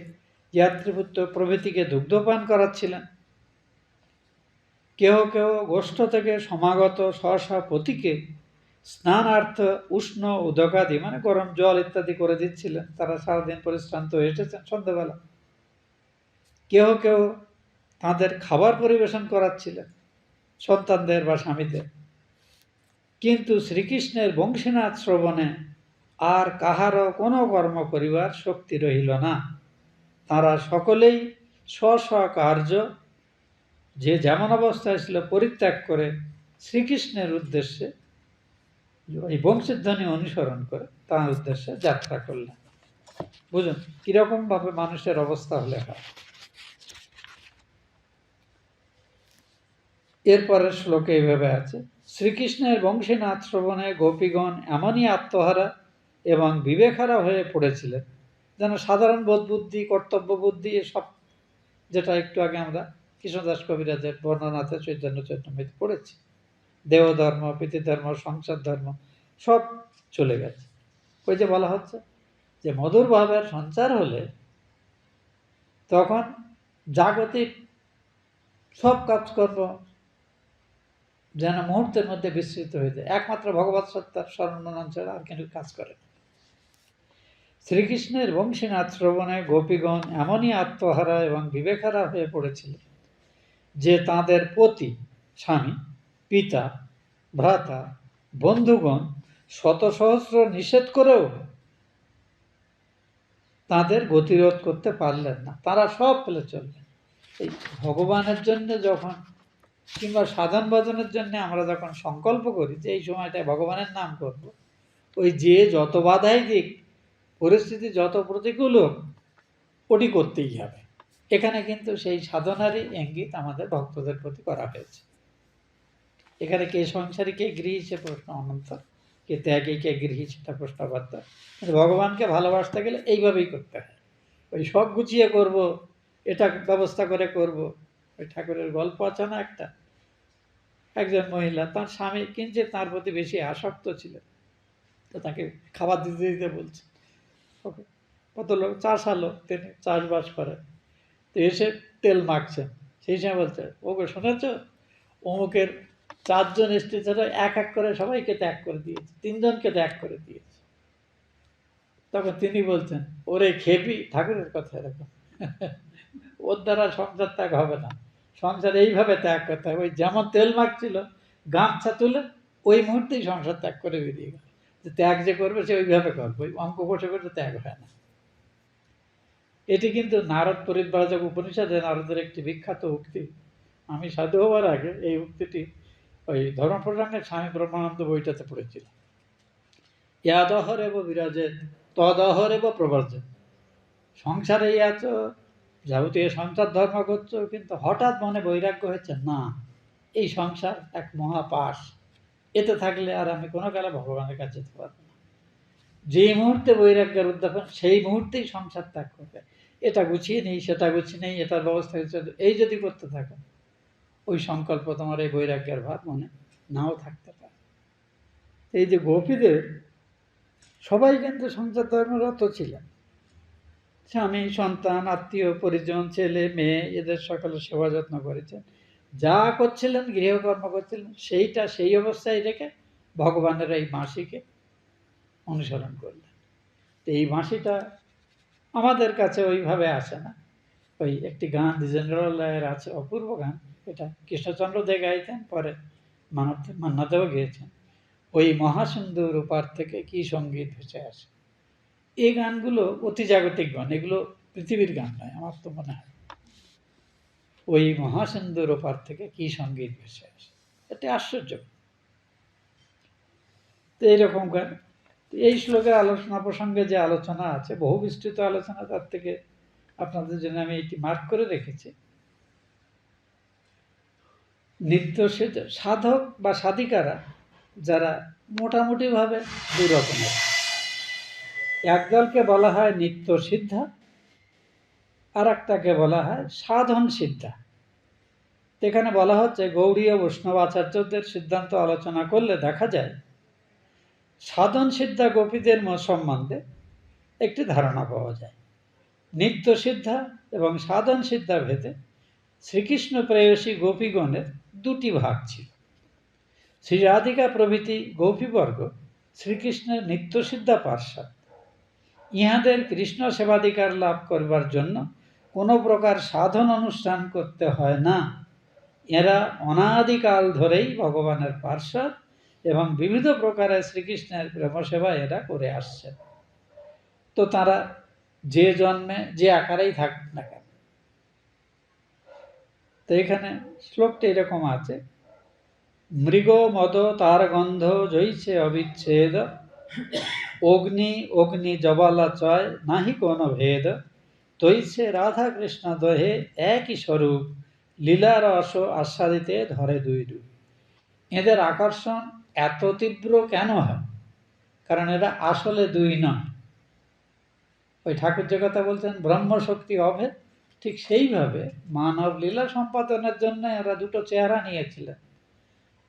A: যাত্রীপুত্র প্রভৃতিকে দুগ্ধপান করাচ্ছিলেন। কেহ কেহ গোষ্ঠ থেকে সমাগত সহসা পতিকে স্নানার্থ উষ্ণ উদকাদি মানে গরম জল ইত্যাদি করে দিচ্ছিলেন। তারা সারাদিন পরিশ্রান্ত হয়ে এসেছেন সন্ধ্যাবেলা। কেহ কেহ তাদের খাবার পরিবেশন করাচ্ছিলেন সন্তানদের বা স্বামীদের। কিন্তু শ্রীকৃষ্ণের বংশীনাথ শ্রবণে আর কাহারও কোনো কর্ম করিবার শক্তি রহিল না। তারা সকলেই স্ব স্ব কার্য যে যেমন অবস্থায় ছিল পরিত্যাগ করে শ্রীকৃষ্ণের উদ্দেশ্যে এই বংশীধ্বনি অনুসরণ করে তার উদ্দেশ্যে যাত্রা করলেন। বুঝুন কিরকম ভাবে মানুষের অবস্থা হলে হয়। এরপরের শ্লোকে এইভাবে আছে, শ্রীকৃষ্ণের বংশীনাথ শ্রবণে গোপীগণ এমনই আত্মহারা এবং বিবেকহারা হয়ে পড়েছিলেন যেন সাধারণ বোধ বুদ্ধি কর্তব্য বুদ্ধি এসব, যেটা একটু আগে আমরা কৃষ্ণদাস কবিরাজের বর্ণনাতে চৈতন্য চৈতন্যতে পড়েছি, দেহধর্ম পিতৃধর্ম সংসার ধর্ম সব চলে গেছে। ওই যে বলা হচ্ছে যে মধুর ভাবের সঞ্চার হলে তখন জাগতিক সব কাজকর্ম যেন মুহূর্তের মধ্যে বিস্তৃত হয়ে যায়, একমাত্র ভগবত সত্তার স্মরণ ছাড়া আর কিন্তু কাজ করে। শ্রীকৃষ্ণের বংশীনাথ শ্রবণে গোপীগণ এমনই আত্মহারা এবং বিবেকহারা হয়ে পড়েছিল যে তাঁদের পতি স্বামী পিতা ভ্রাতা বন্ধুগণ শত সহস্র নিষেধ করেও তাদের গতিরোধ করতে পারলেন না। তারা সব ফেলে চললেন। এই ভগবানের জন্য যখন কিংবা সাধন ভজনের জন্য আমরা যখন সংকল্প করি যে এই সময়টায় ভগবানের নাম করব, ওই যে যত বাধাই দিক পরিস্থিতি যত প্রতিকূল হোক ওটি করতেই হবে। এখানে কিন্তু সেই সাধনারই ইঙ্গিত আমাদের ভক্তদের প্রতি করা হয়েছে। এখানে কে সংসারী কে গৃহী সে প্রশ্ন অনন্ত, কে ত্যাগী কে গৃহী সেটা প্রশ্নবার্ত। কিন্তু ভগবানকে ভালোবাসতে গেলে এইভাবেই করতে হয়। ওই সব গুছিয়ে করব, এটা ব্যবস্থা করে করব। ওই ঠাকুরের গল্প আছে না একটা, একজন মহিলা তার স্বামী কিঞ্চিত তার প্রতি বেশি আসক্ত ছিলেন, তো তাকে খাবার দিতে দিতে বলছে। ওকে কত লোক চাষালো, তিনি চাষবাস করেন, তো এসে তেল মাখছেন, সেই সময় বলছে ওকে শুনেছ অমুকের 4 জন স্ত্রী ছাড়া এক এক করে সবাইকে ত্যাগ করে দিয়েছে, 3 জনকে ত্যাগ করে দিয়েছে। তখন তিনি বলছেন ওরে খেপি, ঠাকুরের কথা এরকম, ওর দ্বারা সংসার ত্যাগ হবে না, সংসার এইভাবে ত্যাগ করতে হবে। ওই যেমন তেল মাখছিল গামছা তুলে ওই মুহূর্তেই সংসার ত্যাগ করে বেরিয়ে গেল। যে ত্যাগ যে করবে সে ওইভাবে করবে, ওই অঙ্ক বসে বসে ত্যাগ হয় না। এটি কিন্তু নারদ পরিব্রাজক উপনিষদে নারদের একটি বিখ্যাত উক্তি। আমি সাধু হওয়ার আগে এই উক্তিটি ওই ধর্মপ্রসঙ্গের স্বামী ব্রহ্মানন্দ বইটাতে পড়েছিলাম। ইয়াদহরেব বিরাজেত তদহরেব প্রবর্জেত। সংসারেই আছো, যাবতীয় সংসার ধর্ম করছো, কিন্তু হঠাৎ মনে বৈরাগ্য হয়েছে না এই সংসার এক মহাপাশ, এতে থাকলে আর আমি কোনো কালে ভগবানের কাছে যেতে পারবো না। যে মুহূর্তে বৈরাগ্যের উদ্যাপন সেই মুহূর্তেই সংসার ত্যাগ করবে। এটা গুছিয়ে নেই সেটা গুছিয়ে নেই, এটার ব্যবস্থা হচ্ছে, এই যদি করতে থাকো ওই সংকল্প তোমার এই বৈরাগ্যের ভাব মনে নাও থাকতে পারে। এই যে গোপীদের সবাই কিন্তু সংসার ধর্মরত ছিলেন, স্বামী সন্তান আত্মীয় পরিজন ছেলে মেয়ে এদের সকলের সেবা যত্ন করেছেন, যা করছিলেন গৃহকর্ম করছিলেন সেইটা সেই অবস্থায় রেখে ভগবানের এই বাঁশিকে অনুসরণ করলেন। তো এই বাঁশিটা আমাদের কাছে ওইভাবে আসে না, ওই একটি গান দ্বিজেন্দ্রলাল রায়ের আছে, অপূর্ব গান, এটা কৃষ্ণচন্দ্র দে গাইতেন, পরে মান্নাদেও গেয়েছেন। ওই মহাসিন্ধুর ওপার থেকে কি সঙ্গীত ভেসে আসে। এই গানগুলো অতি জাগতিক গান, এগুলো পৃথিবীর গান নয়, আমার তো মনে হয়। ওই মহাসিন্ধুর ওপার থেকে কি সঙ্গীত ভেসে আসে, এটা আশ্চর্য। তো এইরকম গান। এই শ্লোকের আলোচনা প্রসঙ্গে যে আলোচনা আছে, বহু বিস্তৃত আলোচনা, তার থেকে আপনাদের জন্য আমি এটি মার্ক করে রেখেছি। নিত্য সাধক বা সাধিকারা যারা মোটামুটিভাবে দুই রকমের। একদলকে বলা হয় নিত্য সিদ্ধা, আর একটাকে বলা হয় সাধন সিদ্ধা। এখানে বলা হচ্ছে গৌড়ীয় বৈষ্ণব আচার্যদের সিদ্ধান্ত আলোচনা করলে দেখা যায় সাধন সিদ্ধা গোপীদের সম্বন্ধে একটি ধারণা পাওয়া যায়। নিত্য সিদ্ধা এবং সাধন সিদ্ধা ভেদে শ্রীকৃষ্ণ প্রেয়সী গোপীগণের দুটি ভাগ ছিল। শ্রী রাধিকা প্রভৃতি গোপীবর্গ শ্রীকৃষ্ণের নিত্যসিদ্ধা পার্ষদ। ইহাদের কৃষ্ণ সেবাধিকার লাভ করবার জন্য কোনো প্রকার সাধন অনুষ্ঠান করতে হয় না। এরা অনাদিকাল ধরেই ভগবানের পার্ষদ এবং বিবিধ প্রকারের শ্রীকৃষ্ণের প্রেমসেবা এরা করে আসছে। তো তারা যে জন্মে যে আকারেই থাকুক না কেন। তো এখানে শ্লোকটা এরকম আছে, মৃগ মদ তার গন্ধ জৈছে অবিচ্ছেদ, অগ্নি অগ্নি জবালা চয় নাহি কোন ভেদ, তৈছে রাধা কৃষ্ণ দহে একই স্বরূপ, লীলা রস আস্বাদিতে ধরে দুই রূপ। এদের আকর্ষণ এত তীব্র কেন হয়? কারণ এরা আসলে দুই নয়। ওই ঠাকুর যে কথা বলছেন ব্রহ্মশক্তি অভেদ, ঠিক সেইভাবে মানব লীলা সম্পাদনের জন্য এরা দুটো চেহারা নিয়েছিলেন।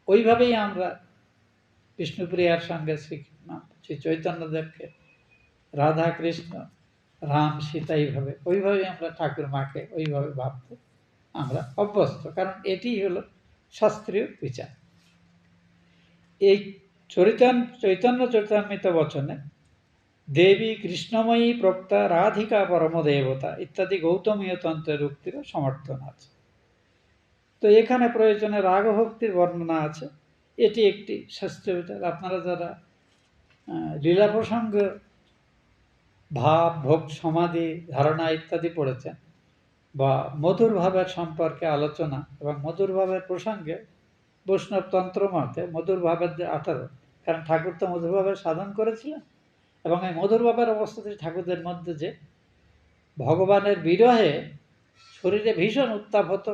A: ওইভাবেই আমরা বিষ্ণুপ্রিয়ার সঙ্গে শ্রী চৈতন্যদেবকে, রাধা কৃষ্ণ রাম সীতা, এইভাবে ওইভাবেই আমরা ঠাকুর মাকে ওইভাবে ভাবতে আমরা অভ্যস্ত, কারণ এটি হলো শাস্ত্রীয় বিচার। এই চৈতন্য চরিতামৃত বচনে দেবী কৃষ্ণময়ী প্রক্তা রাধিকা পরমদেবতা ইত্যাদি গৌতমীয় তন্ত্রের উক্তির সমর্থন আছে। তো এখানে প্রয়োজনে রাগভক্তির বর্ণনা আছে, এটি একটি শাস্ত্রীয় বিচার। আপনারা যারা লীলা প্রসঙ্গ, ভাব, ভোগ, সমাধি, ধারণা ইত্যাদি পড়েছেন, বা মধুর ভাবের সম্পর্কে আলোচনা এবং মধুর ভাবের প্রসঙ্গে বৈষ্ণব তন্ত্র মতে মধুর ভাবের যে 18, কারণ ঠাকুর তো মধুর ভাবের সাধন করেছিলেন, এবং এই মধুর ভাবের অবস্থাতে ঠাকুরদের মধ্যে যে ভগবানের বিরহে শরীরে ভীষণ উত্তাপ হতো,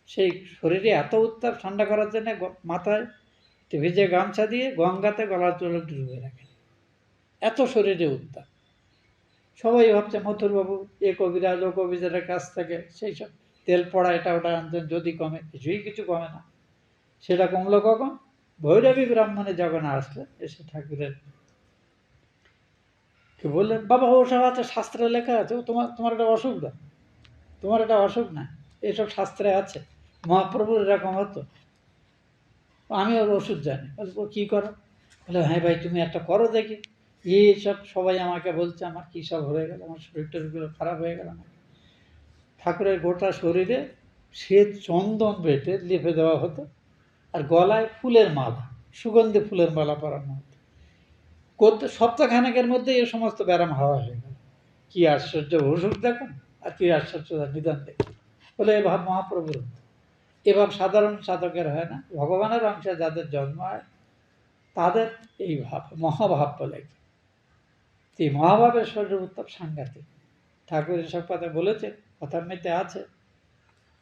A: সেই শরীরে এত উত্তাপ ঠান্ডা করার জন্য মাথায় ভিজে গামছা দিয়ে গঙ্গাতে গলার জল ডুবে রাখেন, এত শরীরে উত্তাপ। সবাই ভাবছে মথুরবাবু এ কবিরাজ ও কবিরাজের কাছ থেকে সেই সব তেল পড়া এটা ওটা আনতেন, যদি কমে, কিছু কমে না। সেটা কমলো কখন? ভৈরবী ব্রাহ্মণে যখন আসলে, এসে ঠাকুরের কে বললেন, বাবা ওসব আছে, শাস্ত্রে লেখা আছে, তোমার এটা অসুখ না, তোমার এটা অসুখ না, এসব শাস্ত্রে আছে। মহাপ্রভুর এরকম হতো, আমি ওর ওষুধ জানি। ও কী করো? বলে হ্যাঁ ভাই তুমি একটা করো দেখি। এইসব সবাই আমাকে বলছে আমার কী সব হয়ে গেল, আমার শরীর টরীরগুলো খারাপ হয়ে গেল। ঠাকুরের গোটা শরীরে শ্বেত চন্দন বেটে লেপে দেওয়া হতো, আর গলায় ফুলের মালা, সুগন্ধি ফুলের মালা পরানো হতো। করতে সপ্তাহখানেকের মধ্যে এই সমস্ত ব্যারাম হাওয়া হয়ে গেল। কী আশ্চর্য ওষুধ দেখুন, আর কী আশ্চর্য নিদান দেখুন। বলে এ ভাব মহাপ্রভুর, এভাব সাধারণ সাধকের হয় না। ভগবানের অংশে যাদের জন্ম হয় তাদের এই ভাব, মহাভাব বলে। এই মহাভাবের শরীর উত্তাপ সাংঘাতিক। ঠাকুর এসব কথা বলেছে, কথার মধ্যে আছে।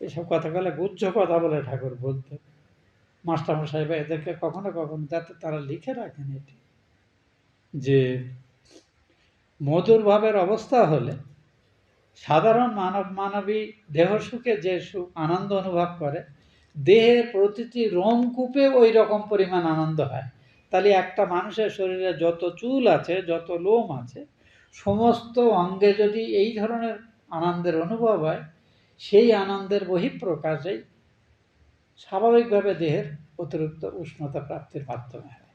A: এসব কথা বলে গুহ্য কথা বলে ঠাকুর বলতে, মাস্টারমশাই বা এদেরকে কখনো কখনো, যাতে তারা লিখে রাখেন এটি, যে মধুর ভাবের অবস্থা হলে সাধারণ মানবী দেহ সুখে যে সুখ আনন্দ অনুভব করে, দেহের প্রতিটি রোমকূপে ওই রকম পরিমাণ আনন্দ হয়। তাহলে একটা মানুষের শরীরে যত চুল আছে, যত লোম আছে, সমস্ত অঙ্গে যদি এই ধরনের আনন্দের অনুভব হয়, সেই আনন্দের বহিঃপ্রকাশেই স্বাভাবিকভাবে দেহের অতিরিক্ত উষ্ণতা প্রাপ্তির মাধ্যমে হয়।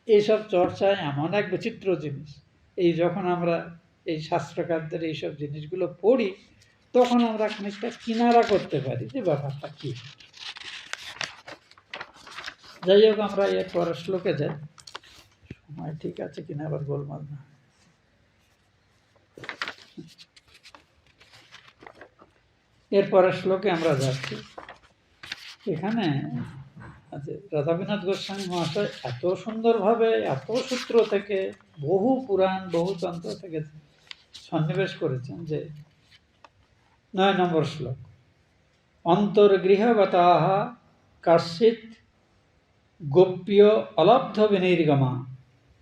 A: এইসব চর্চায় এমন এক বিচিত্র জিনিস, এই যখন আমরা এই শাস্ত্রকারদের এইসব জিনিসগুলো পড়ি, তখন আমরা খানিকটা কিনারা করতে পারি যে ব্যাপারটা কি। যাই হোক, আমরা এর পরের শ্লোকে যাই। সময় ঠিক আছে কিনা আবার গোলমাল না। এরপরের শ্লোকে আমরা যাচ্ছি। এখানে রাধাবিনোদ গোস্বামী মহাশয় এত সুন্দরভাবে এত সূত্র থেকে বহু পুরাণ বহু তন্ত্র থেকে সন্নিবেশ করেছেন যে 9 নম্বর শ্লোক, অন্তর্গৃহগতাঃ কাশ্চিৎ গোপ্য অলব্ধ বিনির্গমা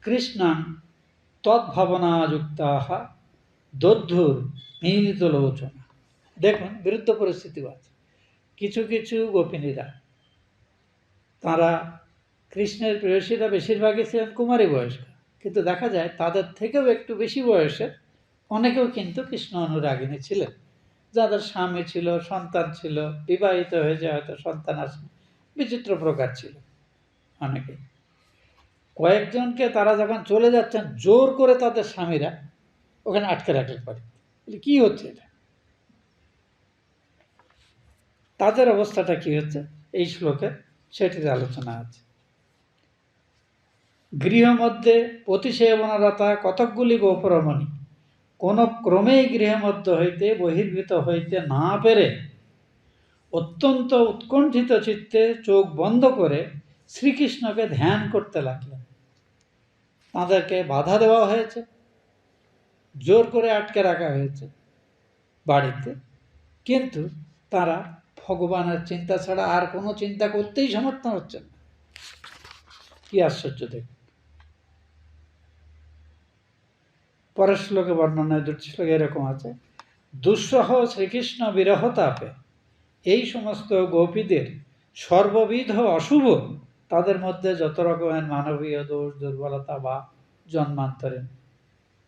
A: কৃষ্ণাং তদ্ভাবনাযুক্তাঃ দধ্যুর মিলিত লোচনা। দেখুন, বিরুদ্ধ পরিস্থিতি আছে। কিছু কিছু গোপিনীরা, তারা কৃষ্ণের প্রেয়সীরা বেশিরভাগই ছিলেন কুমারী বয়স্ক, কিন্তু দেখা যায় তাদের থেকেও একটু বেশি বয়সের অনেকেও কিন্তু কৃষ্ণ অনুরাগিনী ছিলেন, যাদের স্বামী ছিল, সন্তান ছিল, বিবাহিত হয়েছে, হয়তো সন্তান আসে, বিচিত্র প্রকার ছিল অনেকে। কয়েকজনকে তারা যখন চলে যাচ্ছেন, জোর করে তাদের স্বামীরা ওখানে আটকে রাখতে পারে। কি হচ্ছে এটা? তাদের অবস্থাটা কি হচ্ছে এই শ্লোকে সেটির আলোচনা আছে। গৃহমধ্যে প্রতিসেবনরতা কতকগুলি গোপরমণি কোন ক্রমেই গৃহমধ্য হইতে বহির্ভূত হইতে না পেরে অত্যন্ত উৎকণ্ঠিত চিত্তে চোখ বন্ধ করে শ্রীকৃষ্ণকে ধ্যান করতে লাগলেন। তাদেরকে বাধা দেওয়া হয়েছে, জোর করে আটকে রাখা হয়েছে বাড়িতে, কিন্তু তারা ভগবানের চিন্তা ছাড়া আর কোনো চিন্তা করতেই সমর্থন হচ্ছেন না। কি আশ্চর্য! দেখুন, পরের শ্লোকে বর্ণনায় দুটি শ্লোকে এরকম আছে, দুঃসহ শ্রীকৃষ্ণ বিরহতাপে এই সমস্ত গোপীদের সর্ববিধ অশুভ, তাদের মধ্যে যত রকমের মানবীয় দোষ দুর্বলতা বা জন্মান্তরে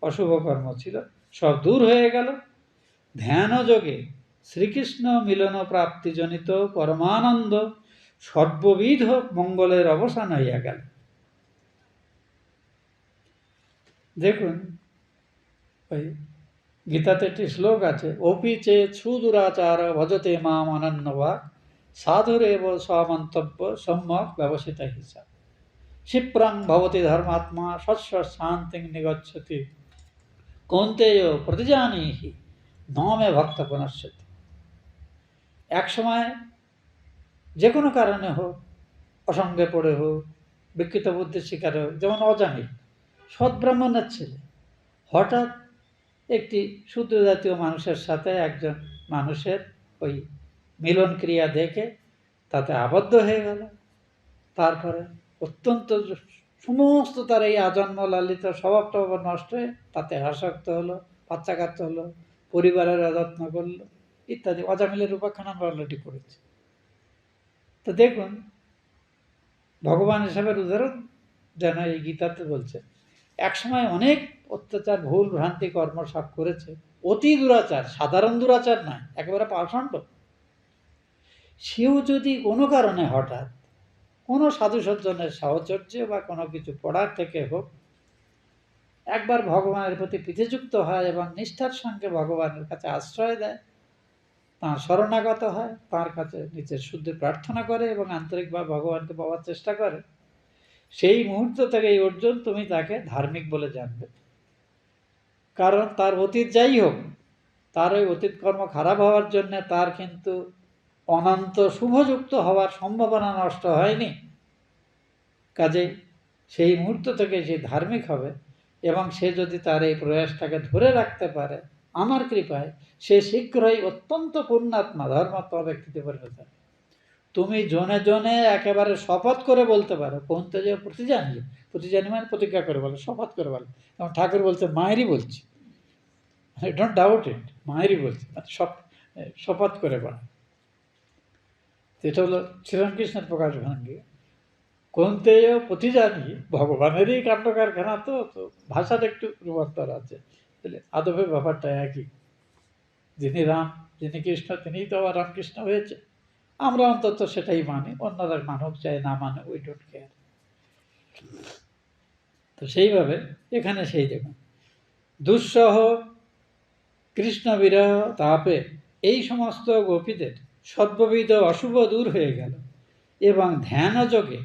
A: অশুভ কর্ম ছিল সব দূর হয়ে গেল। ধ্যান যোগে শ্রীকৃষ্ণ মিলন প্রাপ্তিজনিত পরমানন্দ সর্ববিধ মঙ্গলের অবসান হইয়া গেল। দেখুন, ওই গীতাতে একটি শ্লোক আছে, অপি চেত সুদুরাচার ভজতে মাম অনন্যবাক সাধুরেব স্বমন্তব্য সম্যক ব্যবসিত হিসাব ক্ষিপ্রং ভবতি ধর্মাত্মা শস্য শান্তিং নিগচ্ছতি কৌন্তেয় প্রতিজানীহি নমে ভক্ত পুনশ্চতি। এক সময় যে কোনো কারণে হোক, অসঙ্গে পড়ে হোক, বিকৃত বুদ্ধির শিকার হোক, যেমন অজামিল সৎব্রাহ্মণের ছেলে হঠাৎ একটি শূদ্র জাতীয় মানুষের সাথে একজন মানুষের ওই মিলন ক্রিয়া দেখে তাতে আবদ্ধ হয়ে গেল। তারপরে অত্যন্ত সমস্ত তার এই আজন্ম লালিত স্বভাবটা নষ্ট হয়ে তাতে আসক্ত হলো, বাচ্চা কাচ্চা হলো, পরিবারের অযত্ন করলো ইত্যাদি। অজামিলের উপাখ্যান আমরা অলরেডি পড়েছি। তো দেখুন, ভগবান হিসাবের উদাহরণ যেন এই গীতাতে বলছে, একসময় অনেক অত্যাচার ভুল ভ্রান্তি কর্ম সব করেছে, অতি দুরাচার, সাধারণ দুরাচার নয়, একেবারে পাষণ্ড, সেও যদি কোনো কারণে হঠাৎ কোনো সাধু সজ্জনের সাহচর্য বা কোনো কিছু পড়ার থেকে হোক একবার ভগবানের প্রতি প্রীতিযুক্ত হয় এবং নিষ্ঠার সঙ্গে ভগবানের কাছে আশ্রয় দেয়, তাঁর শরণাগত হয়, তাঁর কাছে নিজের শুদ্ধি প্রার্থনা করে এবং আন্তরিকভাবে ভগবানকে পাওয়ার চেষ্টা করে, সেই মুহূর্ত থেকে এই অর্জুন তুমি তাকে ধার্মিক বলে জানবে। কারণ তার অতীত যাই হোক, তার ওই অতীত কর্ম খারাপ হওয়ার জন্য তার কিন্তু অনন্ত শুভযুক্ত হওয়ার সম্ভাবনা নষ্ট হয়নি। কাজেই সেই মুহূর্ত থেকে সে ধার্মিক হবে এবং সে যদি তার এই প্রয়াসটাকে ধরে রাখতে পারে, আমার কৃপায় সে শীঘ্রই অত্যন্ত পুণ্যাত্মা ধর্মাত্মা ব্যক্তিতে পরিণত হবে। তুমি জনে জনে একেবারে শপথ করে বলতে পারো, কোনতে যে প্রতিজানি, প্রতিজানি মানে প্রতিজ্ঞা করে বলো, শপথ করে বলো। এবং ঠাকুর বলছে মায়েরই বলছি, ডোন্ট ডাউট ইট, মায়েরই বলছি, শপথ করে বলো। এটা হলো শ্রীরামকৃষ্ণের প্রকাশ ভঙ্গি। কোনতেয় প্রতিজানি ভগবানেরই কাণ্ড কারখানা, তো ভাষার একটু রূপান্তর আছে, তাহলে আদবের ব্যাপারটা একই। যিনি রাম, যিনি কৃষ্ণ, তিনিই তো আবার রামকৃষ্ণ হয়েছে। আমরা অন্তত সেটাই মানি, অন্যরা মানুক চাই না মানে উই ডোন্ট কেয়ার। তো সেইভাবে এখানে সেই দেখুন, দুঃসহ কৃষ্ণ বিরহ তাপে এই সমস্ত গোপীদের সর্ববিধ অশুভ দূর হয়ে গেল এবং ধ্যানযোগে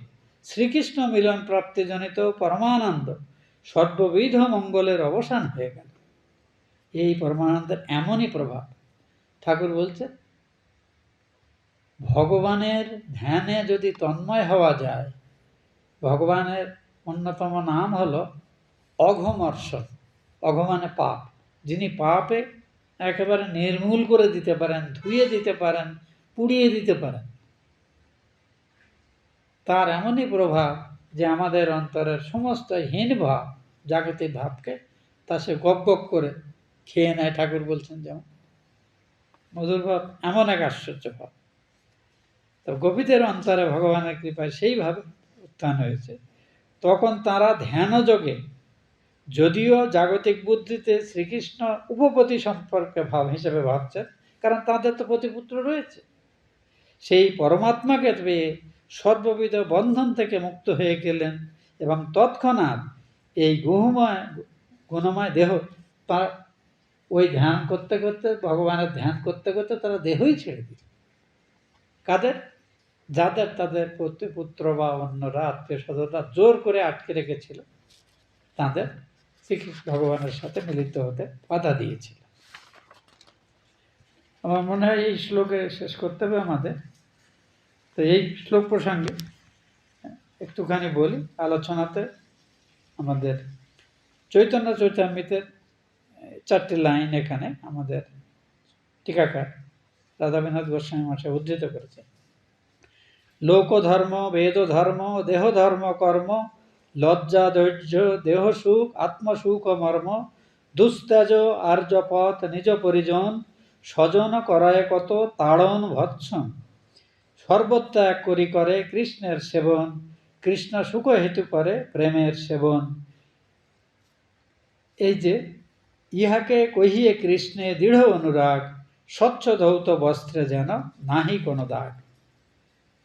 A: শ্রীকৃষ্ণ মিলন প্রাপ্তিজনিত পরমানন্দ সর্ববিধ মঙ্গলের অবসান হয়ে গেল। এই পরমানন্দের এমনই প্রভাব। ঠাকুর বলছে, ভগবানের ধ্যানে যদি তন্ময় হওয়া যায়, ভগবানের অন্যতম নাম হলো অঘমর্ষণ। অঘ মানে পাপ। যিনি পাপে একেবারে নির্মূল করে দিতে পারেন, ধুয়ে দিতে পারেন, পুড়িয়ে দিতে পারেন, তার এমনই প্রভাব যে আমাদের অন্তরের সমস্ত হীন ভাব, জাগতিক ভাবকে তা সে গপ গপ করে খেয়ে নেয়। ঠাকুর বলছেন যেমন মধুর ভাব এমন এক আশ্চর্য ভাব। তো গোপীদের অন্তরে ভগবানের কৃপায় সেইভাবে উত্থান হয়েছে। তখন তারা ধ্যানযোগে, যদিও জাগতিক বুদ্ধিতে শ্রীকৃষ্ণ উপপতি সম্পর্কে ভাব হিসেবে ভাবছেন, কারণ তাদের তো পতিপুত্র রয়েছে, সেই পরমাত্মাকে পেয়ে সর্ববিধ বন্ধন থেকে মুক্ত হয়ে গেলেন এবং তৎক্ষণাৎ এই গুণময় দেহ, তার ওই ধ্যান করতে করতে, ভগবানের ধ্যান করতে করতে তারা দেহই ছেড়ে দিল। কাদের? যাদের তাদের পুত্র বা অন্যরা, আত্মীয় স্বজনরা জোর করে আটকে রেখেছিল, তাদের শ্রীকৃষ্ণ ভগবানের সাথে মিলিত হতে বাধা দিয়েছিল। আমার মনে হয় এই শ্লোকে শেষ করতে হবে আমাদের। তো এই শ্লোক প্রসঙ্গে একটুখানি বলি। আলোচনাতে আমাদের চৈতন্য চৈতামৃতের 4টি লাইন এখানে আমাদের টিকাকার রাধাবিনোদ গোস্বামী মহাশয় উদ্ধৃত করেছে। লোকধর্ম, বেদধর্ম, দেহধর্ম, কর্ম, লজ্জা, ধৈর্য, দেহ সুখ, আত্মসুখ ও মর্ম, দুস্ত্যাজ আর্যপথ, নিজ পরিজন, স্বজন করায় কত তাড়ন ভৎসন, সর্বত্যাগ করি করে কৃষ্ণের সেবন, কৃষ্ণ সুখ হেতু করে প্রেমের সেবন। এই যে ইহাকে কহিয়ে কৃষ্ণে দৃঢ় অনুরাগ, স্বচ্ছ ধৌত বস্ত্রে যেন নাহি কোনো দাগ।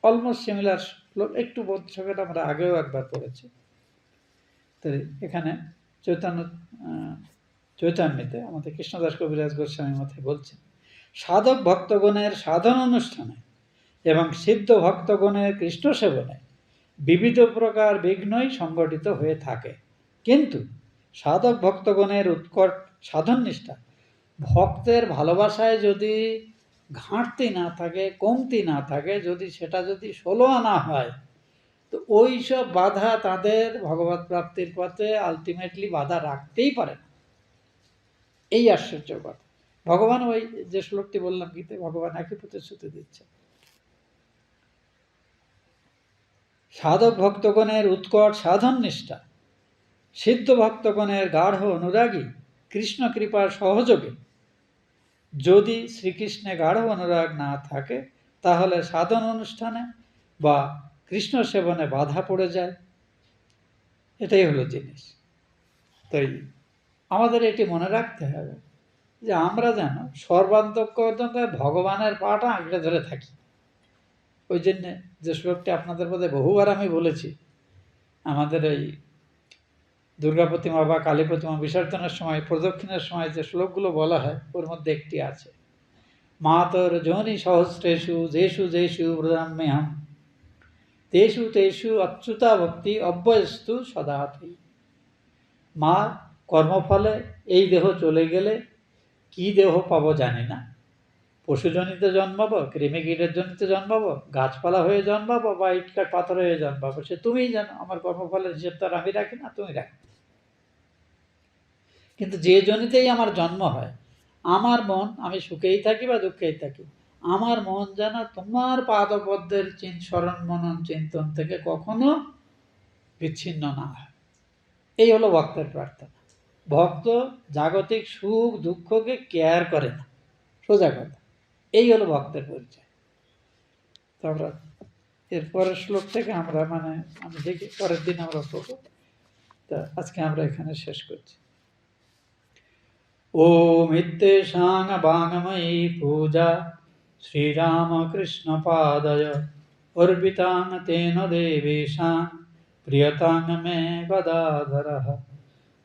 A: অলমোস্ট সিমিলার শ্লোক, একটু বোধসংখ্যাটা আমরা আগেও একবার পড়েছি। তো এখানে চৈতামৃতে আমাদের কৃষ্ণদাস কবিরাজ গোস্বামী মতে বলছেন, সাধক ভক্তগণের সাধন অনুষ্ঠানে এবং সিদ্ধ ভক্তগণের কৃষ্ণ সেবনে বিবিধ প্রকার বিঘ্নই সংগঠিত হয়ে থাকে, কিন্তু সাধক ভক্তগণের উৎকট সাধন নিষ্ঠা, ভক্তের ভালোবাসায় যদি ঘাটতি না থাকে, কমতি না থাকে, সেটা যদি 16 আনা হয়, তো ওই সব বাধা তাদের ভগবত প্রাপ্তির পথে আলটিমেটলি বাধা রাখতেই পারে না। এই আশ্চর্য কথা। ভগবান ওই যে শ্লোকটি বললাম গীতে, ভগবান একই প্রতিশ্রুতি দিচ্ছে। সাধক ভক্তগণের উৎকট সাধন নিষ্ঠা, সিদ্ধ ভক্তগণের গাঢ় অনুরাগী কৃষ্ণ কৃপার সহযোগে যদি শ্রীকৃষ্ণে গাঢ় অনুরাগ না থাকে, তাহলে সাধন অনুষ্ঠানে বা কৃষ্ণ সেবনে বাধা পড়ে যায়। এটাই হলো জিনিস। তাই আমাদের এটি মনে রাখতে হবে যে আমরা যেন সর্বান্তঃকরণে ভগবানের পাটা আঁকড়ে ধরে থাকি। ওই জন্যে যে শ্লোকটি আপনাদের মধ্যে বহুবার আমি বলেছি, আমাদের এই দুর্গা প্রতিমা বা কালী প্রতিমা বিসর্জনের সময়, প্রদক্ষিণের সময় যে শ্লোকগুলো বলা হয়, ওর মধ্যে একটি আছে, মাতর যোনি সহস্রেষু যেষু যেষু ব্রজাম্যহম তেষু তেষু অচ্যুতা ভক্তি অব্যয়স্তু সদাথি। মা, কর্মফলে এই দেহ চলে গেলে কি দেহ পাবো জানি না, পশুজনিতে জন্মাবো, কৃমিকীটের জনিতে জন্মাবো, গাছপালা হয়ে জন্মাবো, বা ইটকাট পাথর হয়ে জন্মাবো, সে তুমিই জানো। আমার কর্মফলের হিসেব তো আর আমি রাখি না, তুমি রাখো। কিন্তু যে জনিতেই আমার জন্ম হয়, আমার মন, আমি সুখেই থাকি বা দুঃখেই থাকি, আমার মন যেন তোমার পাদপদ্মের স্মরণ মনন চিন্তন থেকে কখনো বিচ্ছিন্ন না হয়। এই হলো ভক্তের প্রার্থনা। ভক্ত জাগতিক সুখ দুঃখকে কেয়ার করে না, সোজা কথা। এই হলো ভক্তের পরিচয়। তো আমরা এর পরের শ্লোক থেকে আমরা আমি দেখি পরের দিন আমরা পড়ব। তা আজকে আমরা এখানে শেষ করছি। ওম ইত্যেষাং বাঙময়ী পূজা শ্রীরামকৃষ্ণ পাদয় অর্পিতাং তেন দেবেশাং প্রিয়তাং মে গদাধরঃ।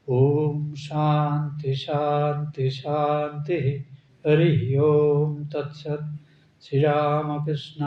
A: ওম শান্তি শান্তি শান্তি। हरिः ओम तत्सत्। श्रीरामकृष्णार्पणमस्तु।